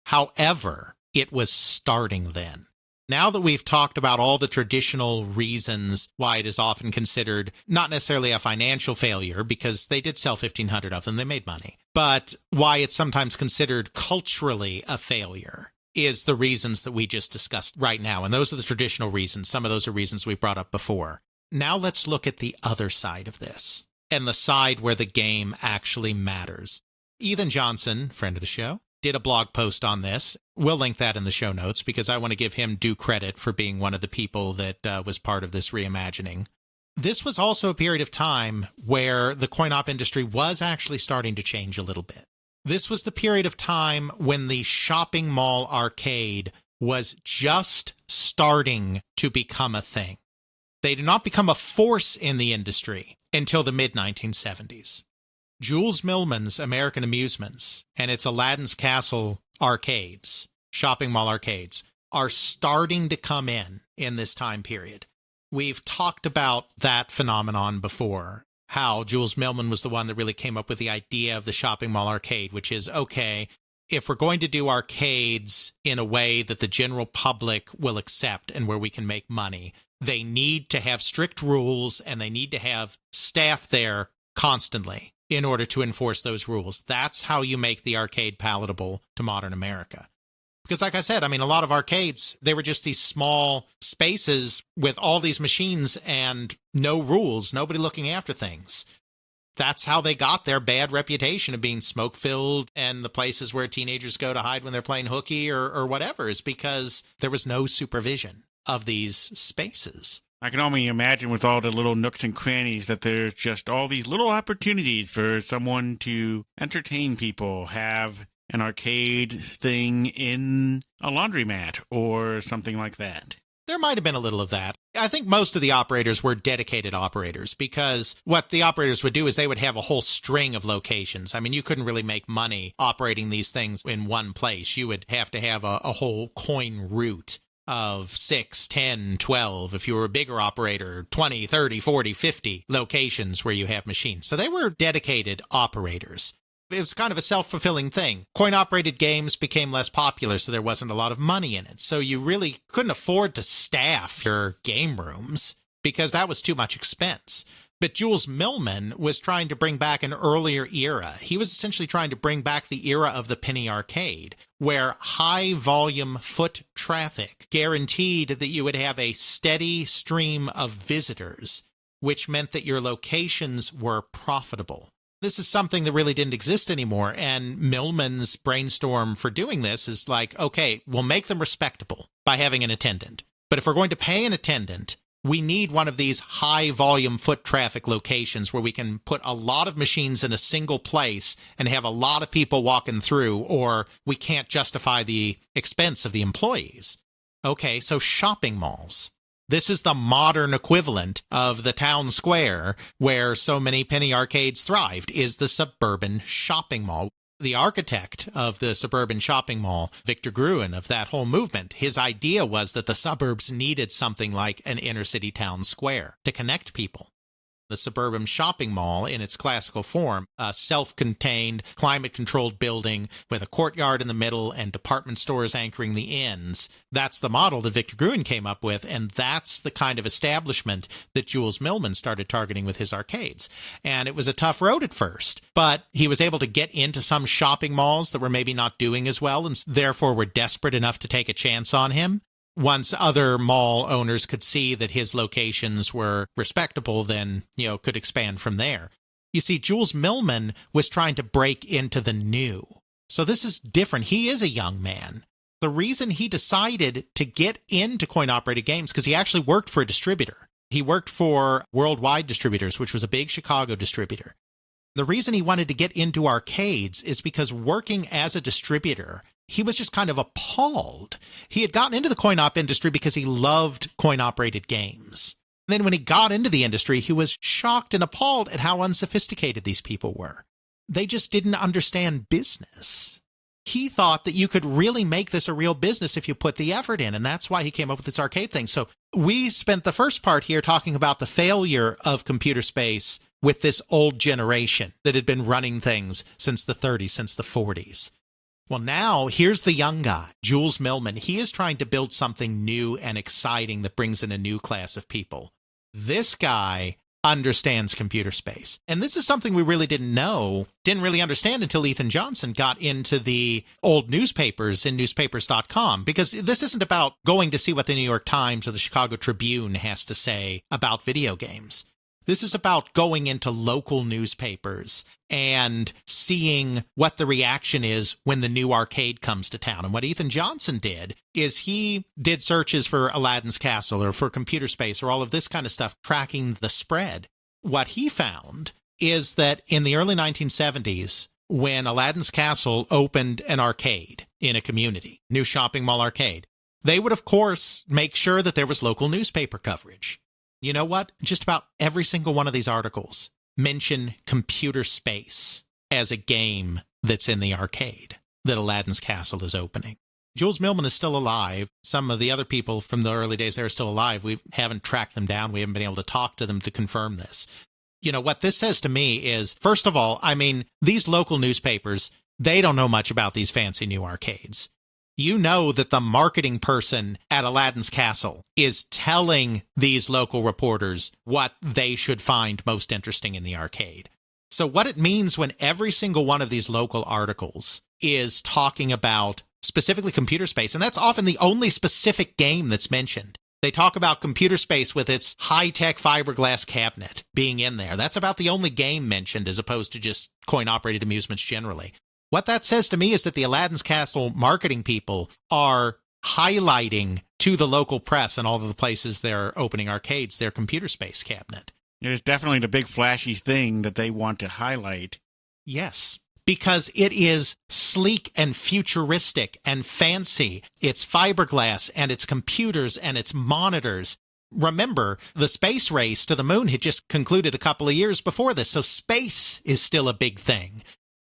However, it was starting then. Now that we've talked about all the traditional reasons why it is often considered not necessarily a financial failure, because they did sell 1,500 of them, they made money, but why it's sometimes considered culturally a failure is the reasons that we just discussed right now. And those are the traditional reasons. Some of those are reasons we brought up before. Now let's look at the other side of this, and the side where the game actually matters. Ethan Johnson, friend of the show, did a blog post on this. We'll link that in the show notes because I want to give him due credit for being one of the people that was part of this reimagining. This was also a period of time where the coin-op industry was actually starting to change a little bit. This was the period of time when the shopping mall arcade was just starting to become a thing. They did not become a force in the industry until the mid-1970s. Jules Millman's American Amusements and its Aladdin's Castle arcades, shopping mall arcades, are starting to come in this time period. We've talked about that phenomenon before, how Jules Millman was the one that really came up with the idea of the shopping mall arcade, which is, okay, if we're going to do arcades in a way that the general public will accept and where we can make money, they need to have strict rules and they need to have staff there constantly in order to enforce those rules. That's how you make the arcade palatable to modern America. Because like I said, I mean, a lot of arcades, they were just these small spaces with all these machines and no rules, nobody looking after things. That's how they got their bad reputation of being smoke-filled and the places where teenagers go to hide when they're playing hooky or whatever, is because there was no supervision of these spaces. I can only imagine with all the little nooks and crannies that there's just all these little opportunities for someone to entertain people, have an arcade thing in a laundromat or something like that. There might have been a little of that. I think most of the operators were dedicated operators because what the operators would do is they would have a whole string of locations. I mean, you couldn't really make money operating these things in one place. You would have to have a whole coin route of 6, 10, 12, if you were a bigger operator, 20, 30, 40, 50 locations where you have machines. So they were dedicated operators. It was kind of a self-fulfilling thing. Coin-operated games became less popular, so there wasn't a lot of money in it. So you really couldn't afford to staff your game rooms because that was too much expense. But Jules Millman was trying to bring back an earlier era. He was essentially trying to bring back the era of the penny arcade, where high-volume foot traffic guaranteed that you would have a steady stream of visitors, which meant that your locations were profitable. This is something that really didn't exist anymore, and Millman's brainstorm for doing this is like, okay, we'll make them respectable by having an attendant. But if we're going to pay an attendant, we need one of these high-volume foot traffic locations where we can put a lot of machines in a single place and have a lot of people walking through, or we can't justify the expense of the employees. Okay, so shopping malls. This is the modern equivalent of the town square where so many penny arcades thrived, is the suburban shopping mall. The architect of the suburban shopping mall, Victor Gruen, of that whole movement, his idea was that the suburbs needed something like an inner city town square to connect people. The suburban shopping mall, in its classical form, a self-contained, climate-controlled building with a courtyard in the middle and department stores anchoring the ends. That's the model that Victor Gruen came up with, and that's the kind of establishment that Jules Millman started targeting with his arcades. And it was a tough road at first, but he was able to get into some shopping malls that were maybe not doing as well and therefore were desperate enough to take a chance on him. Once other mall owners could see that his locations were respectable, then, could expand from there. You see, Jules Millman was trying to break into the new. So this is different. He is a young man. The reason he decided to get into coin-operated games, because he actually worked for a distributor. He worked for Worldwide Distributors, which was a big Chicago distributor. The reason he wanted to get into arcades is because working as a distributor, he was just kind of appalled. He had gotten into the coin-op industry because he loved coin-operated games. And then when he got into the industry, he was shocked and appalled at how unsophisticated these people were. They just didn't understand business. He thought that you could really make this a real business if you put the effort in, and that's why he came up with this arcade thing. So we spent the first part here talking about the failure of computer space with this old generation that had been running things since the 30s, since the 40s. Well, now here's the young guy, Jules Millman. He is trying to build something new and exciting that brings in a new class of people. This guy understands computer space. And this is something we really didn't really understand until Ethan Johnson got into the old newspapers in newspapers.com, because this isn't about going to see what the New York Times or the Chicago Tribune has to say about video games. This is about going into local newspapers and seeing what the reaction is when the new arcade comes to town. And what Ethan Johnson did is he did searches for Aladdin's Castle or for computer space or all of this kind of stuff, tracking the spread. What he found is that in the early 1970s, when Aladdin's Castle opened an arcade in a community, new shopping mall arcade, they would, of course, make sure that there was local newspaper coverage. You know what? Just about every single one of these articles mention computer space as a game that's in the arcade that Aladdin's Castle is opening. Jules Millman is still alive. Some of the other people from the early days there are still alive. We haven't tracked them down. We haven't been able to talk to them to confirm this. You know, what this says to me is, first of all, I mean, these local newspapers, they don't know much about these fancy new arcades. You know that the marketing person at Aladdin's Castle is telling these local reporters what they should find most interesting in the arcade. So what it means when every single one of these local articles is talking about specifically computer space, and that's often the only specific game that's mentioned. They talk about computer space with its high-tech fiberglass cabinet being in there. That's about the only game mentioned, as opposed to just coin-operated amusements generally. What that says to me is that the Aladdin's Castle marketing people are highlighting to the local press and all of the places they're opening arcades their computer space cabinet. It's definitely the big flashy thing that they want to highlight. Yes, because it is sleek and futuristic and fancy. It's fiberglass and it's computers and it's monitors. Remember, the space race to the moon had just concluded a couple of years before this, so space is still a big thing.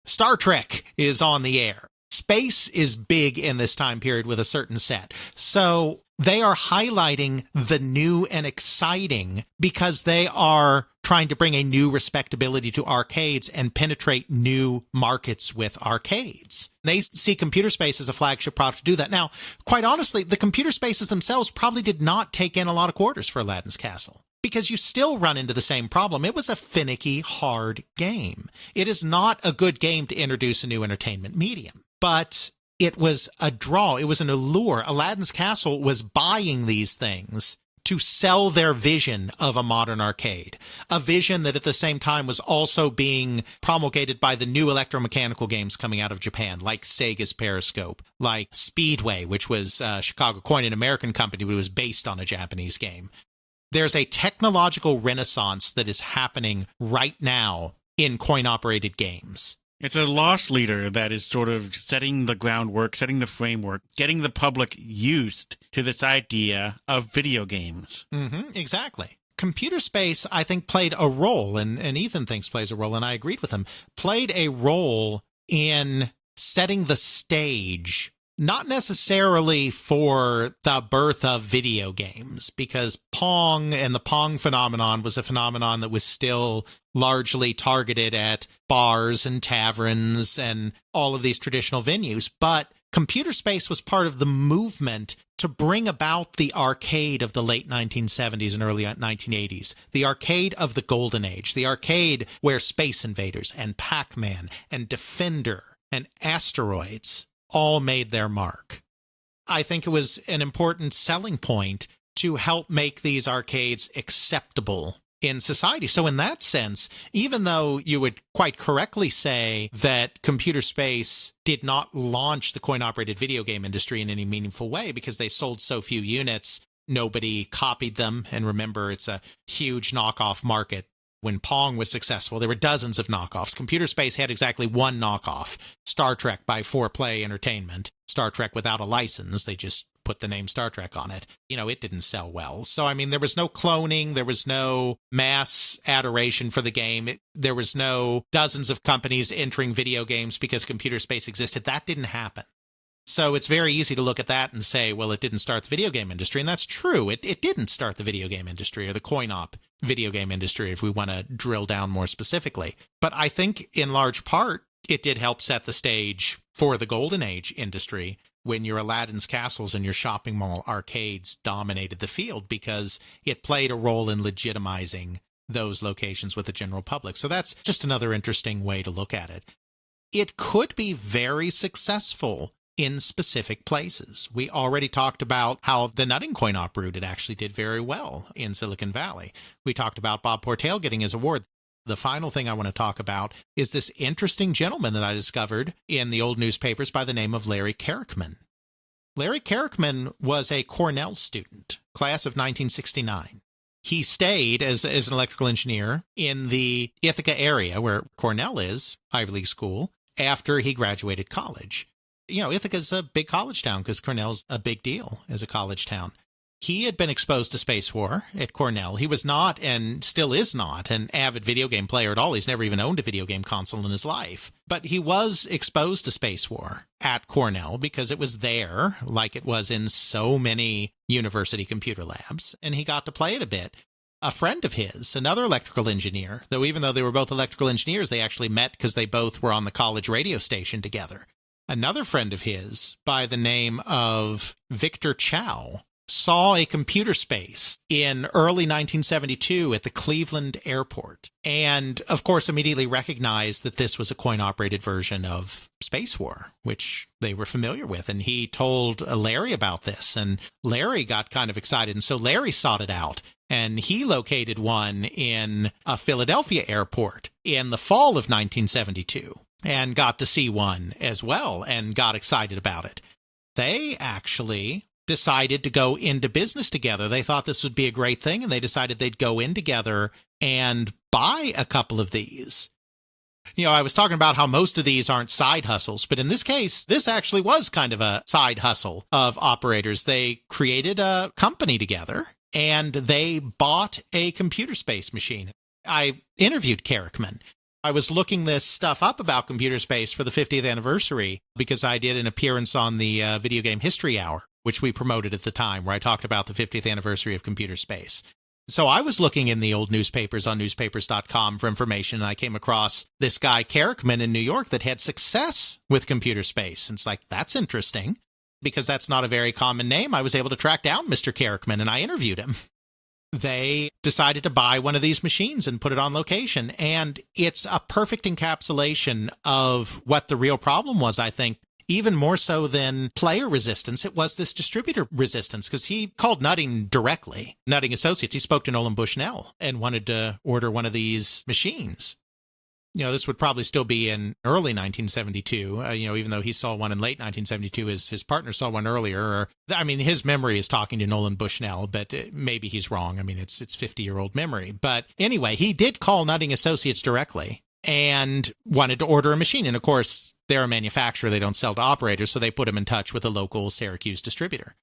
Star Trek is on the air. Space is big in this time period with a certain set. So they are highlighting the new and exciting because they are trying to bring a new respectability to arcades and penetrate new markets with arcades. They see computer space as a flagship product to do that. Now, quite honestly, the computer spaces themselves probably did not take in a lot of quarters for Aladdin's Castle, because you still run into the same problem. It was a finicky, hard game. It is not a good game to introduce a new entertainment medium, but it was a draw. It was an allure. Aladdin's Castle was buying these things to sell their vision of a modern arcade, a vision that at the same time was also being promulgated by the new electromechanical games coming out of Japan, like Sega's Periscope, like Speedway, which was Chicago Coin, an American company, but it was based on a Japanese game. There's a technological renaissance that is happening right now in coin-operated games. It's a loss leader that is sort of setting the groundwork, setting the framework, getting the public used to this idea of video games. Exactly. Computer space, I think, played a role, and Ethan thinks plays a role, and I agreed with him, played a role in setting the stage, not necessarily for the birth of video games, because Pong and the Pong phenomenon was a phenomenon that was still largely targeted at bars and taverns and all of these traditional venues. But computer space was part of the movement to bring about the arcade of the late 1970s and early 1980s, the arcade of the golden age, the arcade where Space Invaders and Pac-Man and Defender and Asteroids all made their mark. I think it was an important selling point to help make these arcades acceptable in society. So in that sense, even though you would quite correctly say that Computer Space did not launch the coin-operated video game industry in any meaningful way because they sold so few units, nobody copied them. And remember, it's a huge knockoff market. When Pong was successful, there were dozens of knockoffs. Computer Space had exactly one knockoff, Star Trek by 4Play Entertainment. Star Trek without a license. They just put the name Star Trek on it. It didn't sell well. So, I mean, there was no cloning. There was no mass adoration for the game. There was no dozens of companies entering video games because Computer Space existed. That didn't happen. So it's very easy to look at that and say, well, it didn't start the video game industry. And that's true. It didn't start the video game industry or the coin-op video game industry, if we want to drill down more specifically. But I think in large part, it did help set the stage for the golden age industry when your Aladdin's castles and your shopping mall arcades dominated the field, because it played a role in legitimizing those locations with the general public. So that's just another interesting way to look at it. It could be very successful in specific places. We already talked about how the Nutting coin-op route, it actually did very well in Silicon Valley. We talked about Bob Portail getting his award. The final thing I want to talk about is this interesting gentleman that I discovered in the old newspapers by the name of Larry Kerrickman. Larry Kerrickman was a Cornell student, class of 1969. He stayed as an electrical engineer in the Ithaca area where Cornell is, Ivy League school, after he graduated college. Ithaca's a big college town because Cornell's a big deal as a college town. He had been exposed to Space War at Cornell. He was not, and still is not, an avid video game player at all. He's never even owned a video game console in his life. But he was exposed to Space War at Cornell because it was there, like it was in so many university computer labs, and he got to play it a bit. A friend of his, another electrical engineer, though even though they were both electrical engineers, they actually met because they both were on the college radio station together. Another friend of his, by the name of Victor Chow, saw a Computer Space in early 1972 at the Cleveland airport, and of course immediately recognized that this was a coin-operated version of Space War, which they were familiar with. And he told Larry about this, and Larry got kind of excited, and so Larry sought it out, and he located one in a Philadelphia airport in the fall of 1972. And got to see one as well and got excited about it. They actually decided to go into business together. They thought this would be a great thing, and they decided they'd go in together and buy a couple of these. I was talking about how most of these aren't side hustles, but in this case, this actually was kind of a side hustle of operators. They created a company together, and they bought a Computer Space machine. I interviewed Kerrickman. I was looking this stuff up about Computer Space for the 50th anniversary because I did an appearance on the Video Game History Hour, which we promoted at the time, where I talked about the 50th anniversary of Computer Space. So I was looking in the old newspapers on newspapers.com for information, and I came across this guy, Kerrickman, in New York that had success with Computer Space. And it's like, that's interesting, because that's not a very common name. I was able to track down Mr. Kerrickman, and I interviewed him. They decided to buy one of these machines and put it on location. And it's a perfect encapsulation of what the real problem was, I think. Even more so than player resistance, it was this distributor resistance, because he called Nutting directly, Nutting Associates. He spoke to Nolan Bushnell and wanted to order one of these machines. This would probably still be in early 1972, even though he saw one in late 1972, his partner saw one earlier. His memory is talking to Nolan Bushnell, but maybe he's wrong. It's 50-year-old memory. But anyway, he did call Nutting Associates directly and wanted to order a machine. And of course, they're a manufacturer. They don't sell to operators, so they put him in touch with a local Syracuse distributor.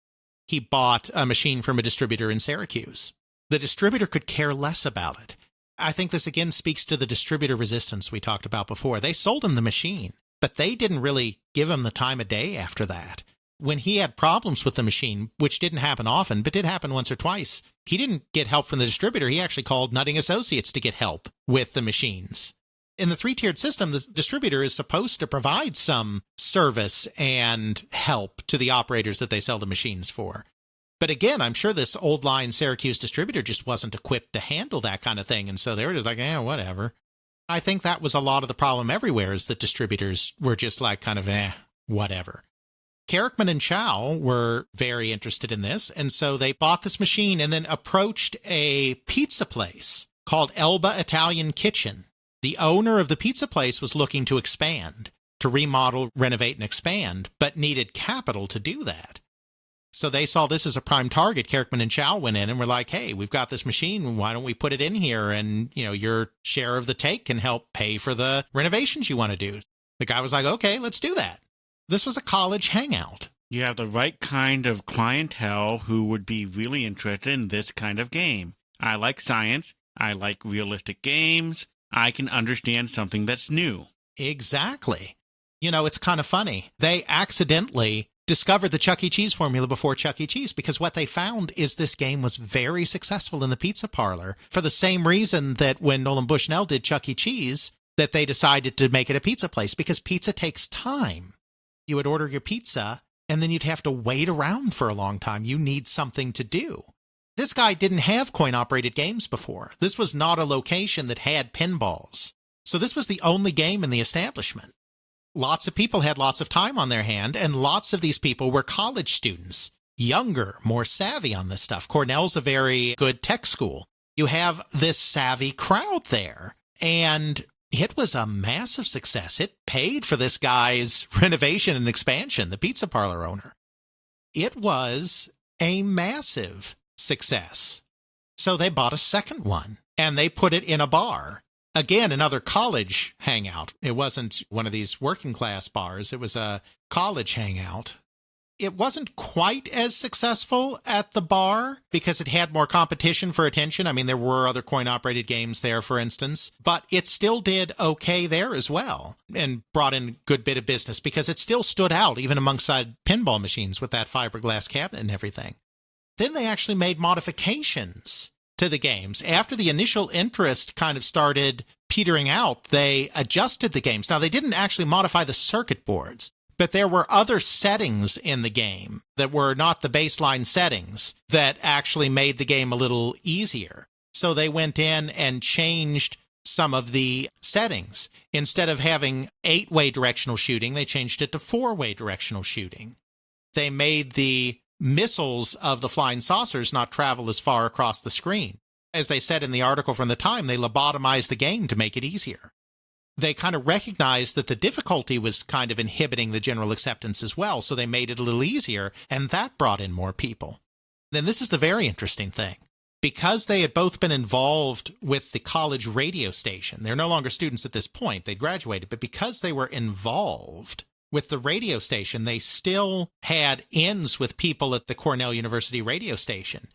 He bought a machine from a distributor in Syracuse. The distributor could care less about it. I think this again speaks to the distributor resistance we talked about before. They sold him the machine, but they didn't really give him the time of day after that. When he had problems with the machine, which didn't happen often, but did happen once or twice, he didn't get help from the distributor. He actually called Nutting Associates to get help with the machines. In the three-tiered system, the distributor is supposed to provide some service and help to the operators that they sell the machines for. But again, I'm sure this old line Syracuse distributor just wasn't equipped to handle that kind of thing. And so they were just like, whatever. I think that was a lot of the problem everywhere, is that distributors were just like kind of, whatever. Kerrickman and Chow were very interested in this. And so they bought this machine and then approached a pizza place called Elba Italian Kitchen. The owner of the pizza place was looking to expand, to remodel, renovate, and expand, but needed capital to do that. So they saw this as a prime target. Kerkman and Chow went in and were like, hey, we've got this machine. Why don't we put it in here? And, your share of the take can help pay for the renovations you want to do. The guy was like, okay, let's do that. This was a college hangout. You have the right kind of clientele who would be really interested in this kind of game. I like science. I like realistic games. I can understand something that's new. Exactly. It's kind of funny. They accidentally discovered the Chuck E. Cheese formula before Chuck E. Cheese, because what they found is this game was very successful in the pizza parlor for the same reason that when Nolan Bushnell did Chuck E. Cheese, that they decided to make it a pizza place, because pizza takes time. You would order your pizza, and then you'd have to wait around for a long time. You need something to do. This guy didn't have coin-operated games before. This was not a location that had pinballs. So this was the only game in the establishment. Lots of people had lots of time on their hand, and lots of these people were college students, younger, more savvy on this stuff. Cornell's a very good tech school. You have this savvy crowd there, and it was a massive success. It paid for this guy's renovation and expansion, the pizza parlor owner. It was a massive success. So they bought a second one, and they put it in a bar. Again, another college hangout. It wasn't one of these working class bars. It was a college hangout. It wasn't quite as successful at the bar because it had more competition for attention. I mean, there were other coin-operated games there, for instance, but it still did okay there as well and brought in a good bit of business because it still stood out even alongside pinball machines with that fiberglass cabinet and everything. Then they actually made modifications to the games. After the initial interest kind of started petering out, they adjusted the games. Now, they didn't actually modify the circuit boards, but there were other settings in the game that were not the baseline settings that actually made the game a little easier. So they went in and changed some of the settings. Instead of having 8-way directional shooting, they changed it to 4-way directional shooting. They made the missiles of the flying saucers not travel as far across the screen. As they said in the article from the time, they lobotomized the game to make it easier. They kind of recognized that the difficulty was kind of inhibiting the general acceptance as well, so they made it a little easier, and that brought in more people. Then this is the very interesting thing. Because they had both been involved with the college radio station, they're no longer students at this point, they graduated, but because they were involved with the radio station, they still had ins with people at the Cornell University radio station.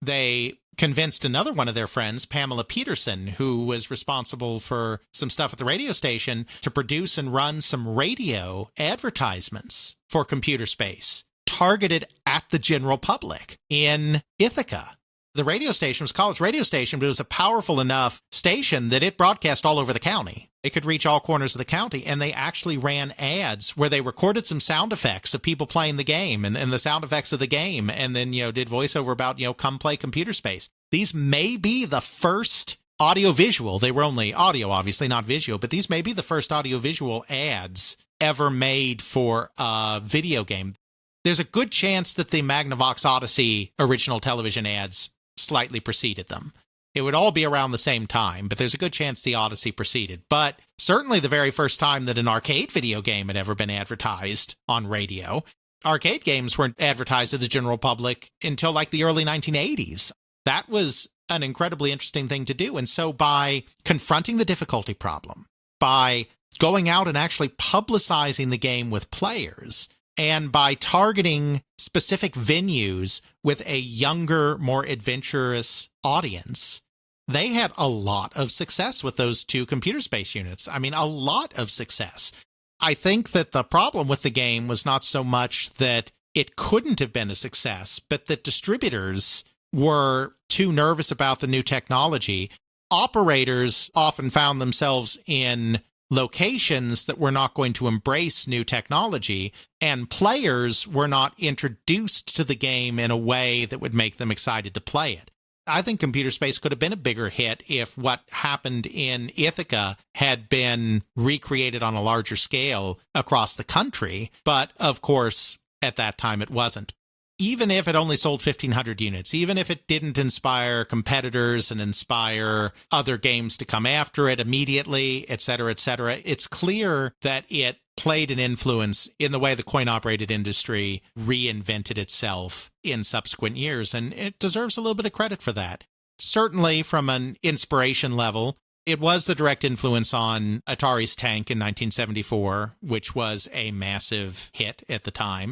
They convinced another one of their friends, Pamela Peterson, who was responsible for some stuff at the radio station, to produce and run some radio advertisements for Computer Space, targeted at the general public in Ithaca. The radio station was a college radio station, but it was a powerful enough station that it broadcast all over the county. It could reach all corners of the county, and they actually ran ads where they recorded some sound effects of people playing the game and the sound effects of the game, and then, did voiceover about, come play Computer Space. These may be the first audiovisual. They were only audio, obviously, not visual, but these may be the first audiovisual ads ever made for a video game. There's a good chance that the Magnavox Odyssey original television ads slightly preceded them. It would all be around the same time, but there's a good chance the Odyssey preceded. But certainly the very first time that an arcade video game had ever been advertised on radio. Arcade games weren't advertised to the general public until like the early 1980s. That was an incredibly interesting thing to do. And so by confronting the difficulty problem, by going out and actually publicizing the game with players, and by targeting specific venues with a younger, more adventurous audience, they had a lot of success with those two Computer Space units. I mean, a lot of success. I think that the problem with the game was not so much that it couldn't have been a success, but that distributors were too nervous about the new technology. Operators often found themselves in locations that were not going to embrace new technology, and players were not introduced to the game in a way that would make them excited to play it. I think Computer Space could have been a bigger hit if what happened in Ithaca had been recreated on a larger scale across the country, but of course, at that time it wasn't. even if it only sold 1,500 units, even if it didn't inspire competitors and inspire other games to come after it immediately, et cetera, it's clear that it played an influence in the way the coin-operated industry reinvented itself in subsequent years, and it deserves a little bit of credit for that. Certainly, from an inspiration level, it was the direct influence on Atari's Tank in 1974, which was a massive hit at the time.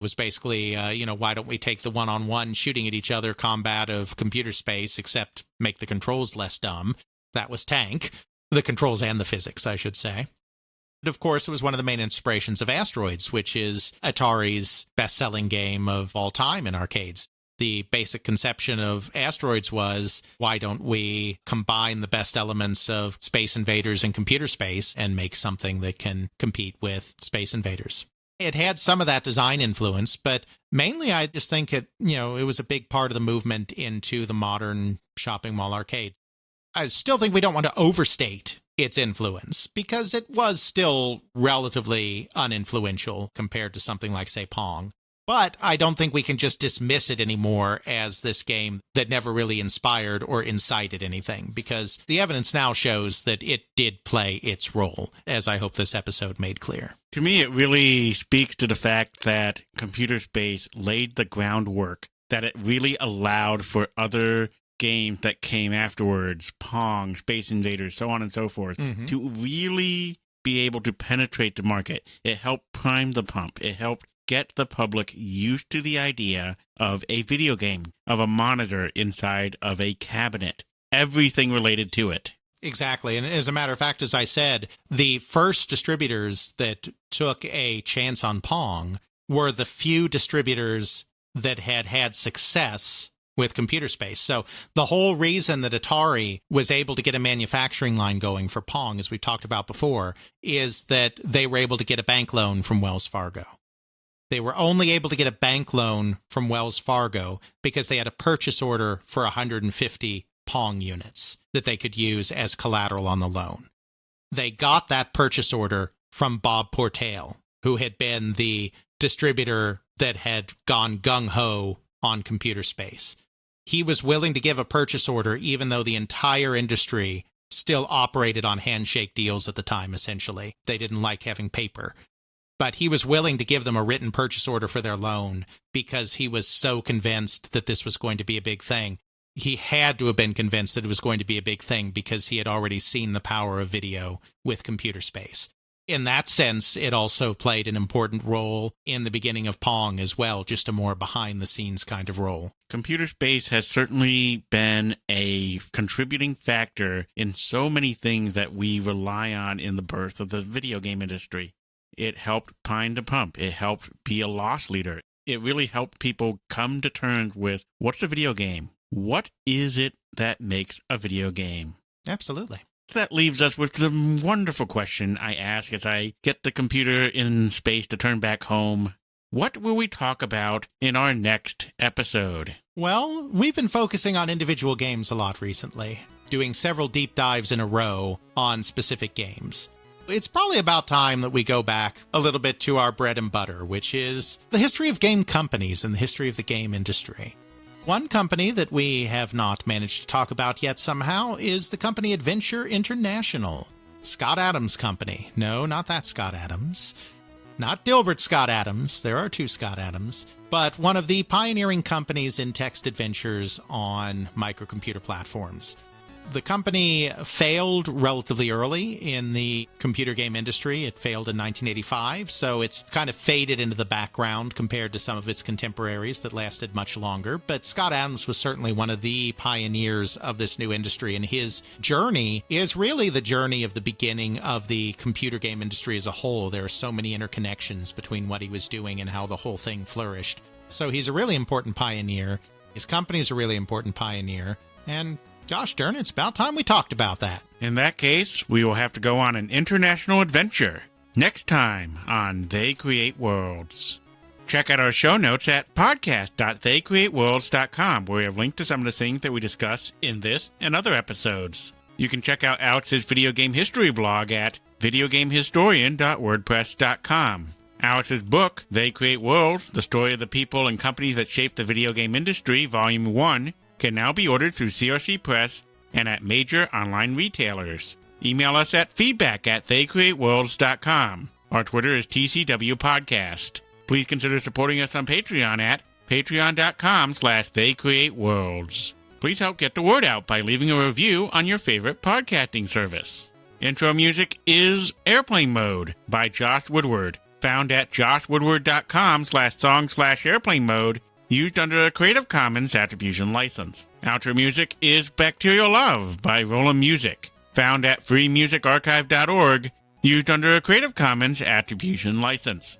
It was basically, why don't we take the one-on-one shooting at each other combat of computer space, except make the controls less dumb? That was Tank. The controls and the physics, I should say. And of course, it was one of the main inspirations of Asteroids, which is Atari's best-selling game of all time in arcades. The basic conception of Asteroids was, why don't we combine the best elements of Space Invaders and computer space and make something that can compete with Space Invaders? It had some of that design influence, but mainly I just think it was a big part of the movement into the modern shopping mall arcade. I still think we don't want to overstate its influence because it was still relatively uninfluential compared to something like, say, Pong. But I don't think we can just dismiss it anymore as this game that never really inspired or incited anything, because the evidence now shows that it did play its role, as I hope this episode made clear. To me, it really speaks to the fact that computer space laid the groundwork, that it really allowed for other games that came afterwards, Pong, Space Invaders, so on and so forth, to really be able to penetrate the market. It helped prime the pump. It helped get the public used to the idea of a video game, of a monitor inside of a cabinet, everything related to it. Exactly. And as a matter of fact, as I said, the first distributors that took a chance on Pong were the few distributors that had had success with computer space. So the whole reason that Atari was able to get a manufacturing line going for Pong, as we've talked about before, is that they were able to get a bank loan from Wells Fargo. They were only able to get a bank loan from Wells Fargo because they had a purchase order for 150 Pong units that they could use as collateral on the loan. They got that purchase order from Bob Portail, who had been the distributor that had gone gung-ho on computer space. He was willing to give a purchase order even though the entire industry still operated on handshake deals at the time, essentially. They didn't like having paper. But he was willing to give them a written purchase order for their loan because he was so convinced that this was going to be a big thing. He had to have been convinced that it was going to be a big thing because he had already seen the power of video with computer space. In that sense, it also played an important role in the beginning of Pong as well, just a more behind-the-scenes kind of role. Computer space has certainly been a contributing factor in so many things that we rely on in the birth of the video game industry. It helped prime the pump. It helped be a loss leader. It really helped people come to terms with, what's a video game? What is it that makes a video game? Absolutely. So that leaves us with the wonderful question I ask as I get the computer in space to turn back home. What will we talk about in our next episode? Well, we've been focusing on individual games a lot recently, doing several deep dives in a row on specific games. It's probably about time that we go back a little bit to our bread and butter, which is the history of game companies and the history of the game industry. One company that we have not managed to talk about yet somehow is the company Adventure International. Scott Adams' company. No, not that Scott Adams. Not Dilbert Scott Adams. There are two Scott Adams. But one of the pioneering companies in text adventures on microcomputer platforms. The company failed relatively early in the computer game industry. It failed in 1985, so it's kind of faded into the background compared to some of its contemporaries that lasted much longer. But Scott Adams was certainly one of the pioneers of this new industry, and his journey is really the journey of the beginning of the computer game industry as a whole. There are so many interconnections between what he was doing and how the whole thing flourished. So he's a really important pioneer. His company's a really important pioneer, and gosh darn it, it's about time we talked about that. In that case, we will have to go on an international adventure next time on They Create Worlds. Check out our show notes at podcast.theycreateworlds.com, where we have linked to some of the things that we discuss in this and other episodes. You can check out Alex's video game history blog at videogamehistorian.wordpress.com. Alex's book, They Create Worlds, The Story of the People and Companies That Shape the Video Game Industry, Volume 1, can now be ordered through CRC Press and at major online retailers. Email us at feedback@theycreateworlds.com. Our Twitter is TCW Podcast. Please consider supporting us on Patreon at patreon.com/theycreateworlds. Please help get the word out by leaving a review on your favorite podcasting service. Intro music is Airplane Mode by Josh Woodward, found at joshwoodward.com/song/airplane mode, used under a Creative Commons Attribution License. Outro music is Bacterial Love by Roland Music, found at freemusicarchive.org, used under a Creative Commons Attribution License.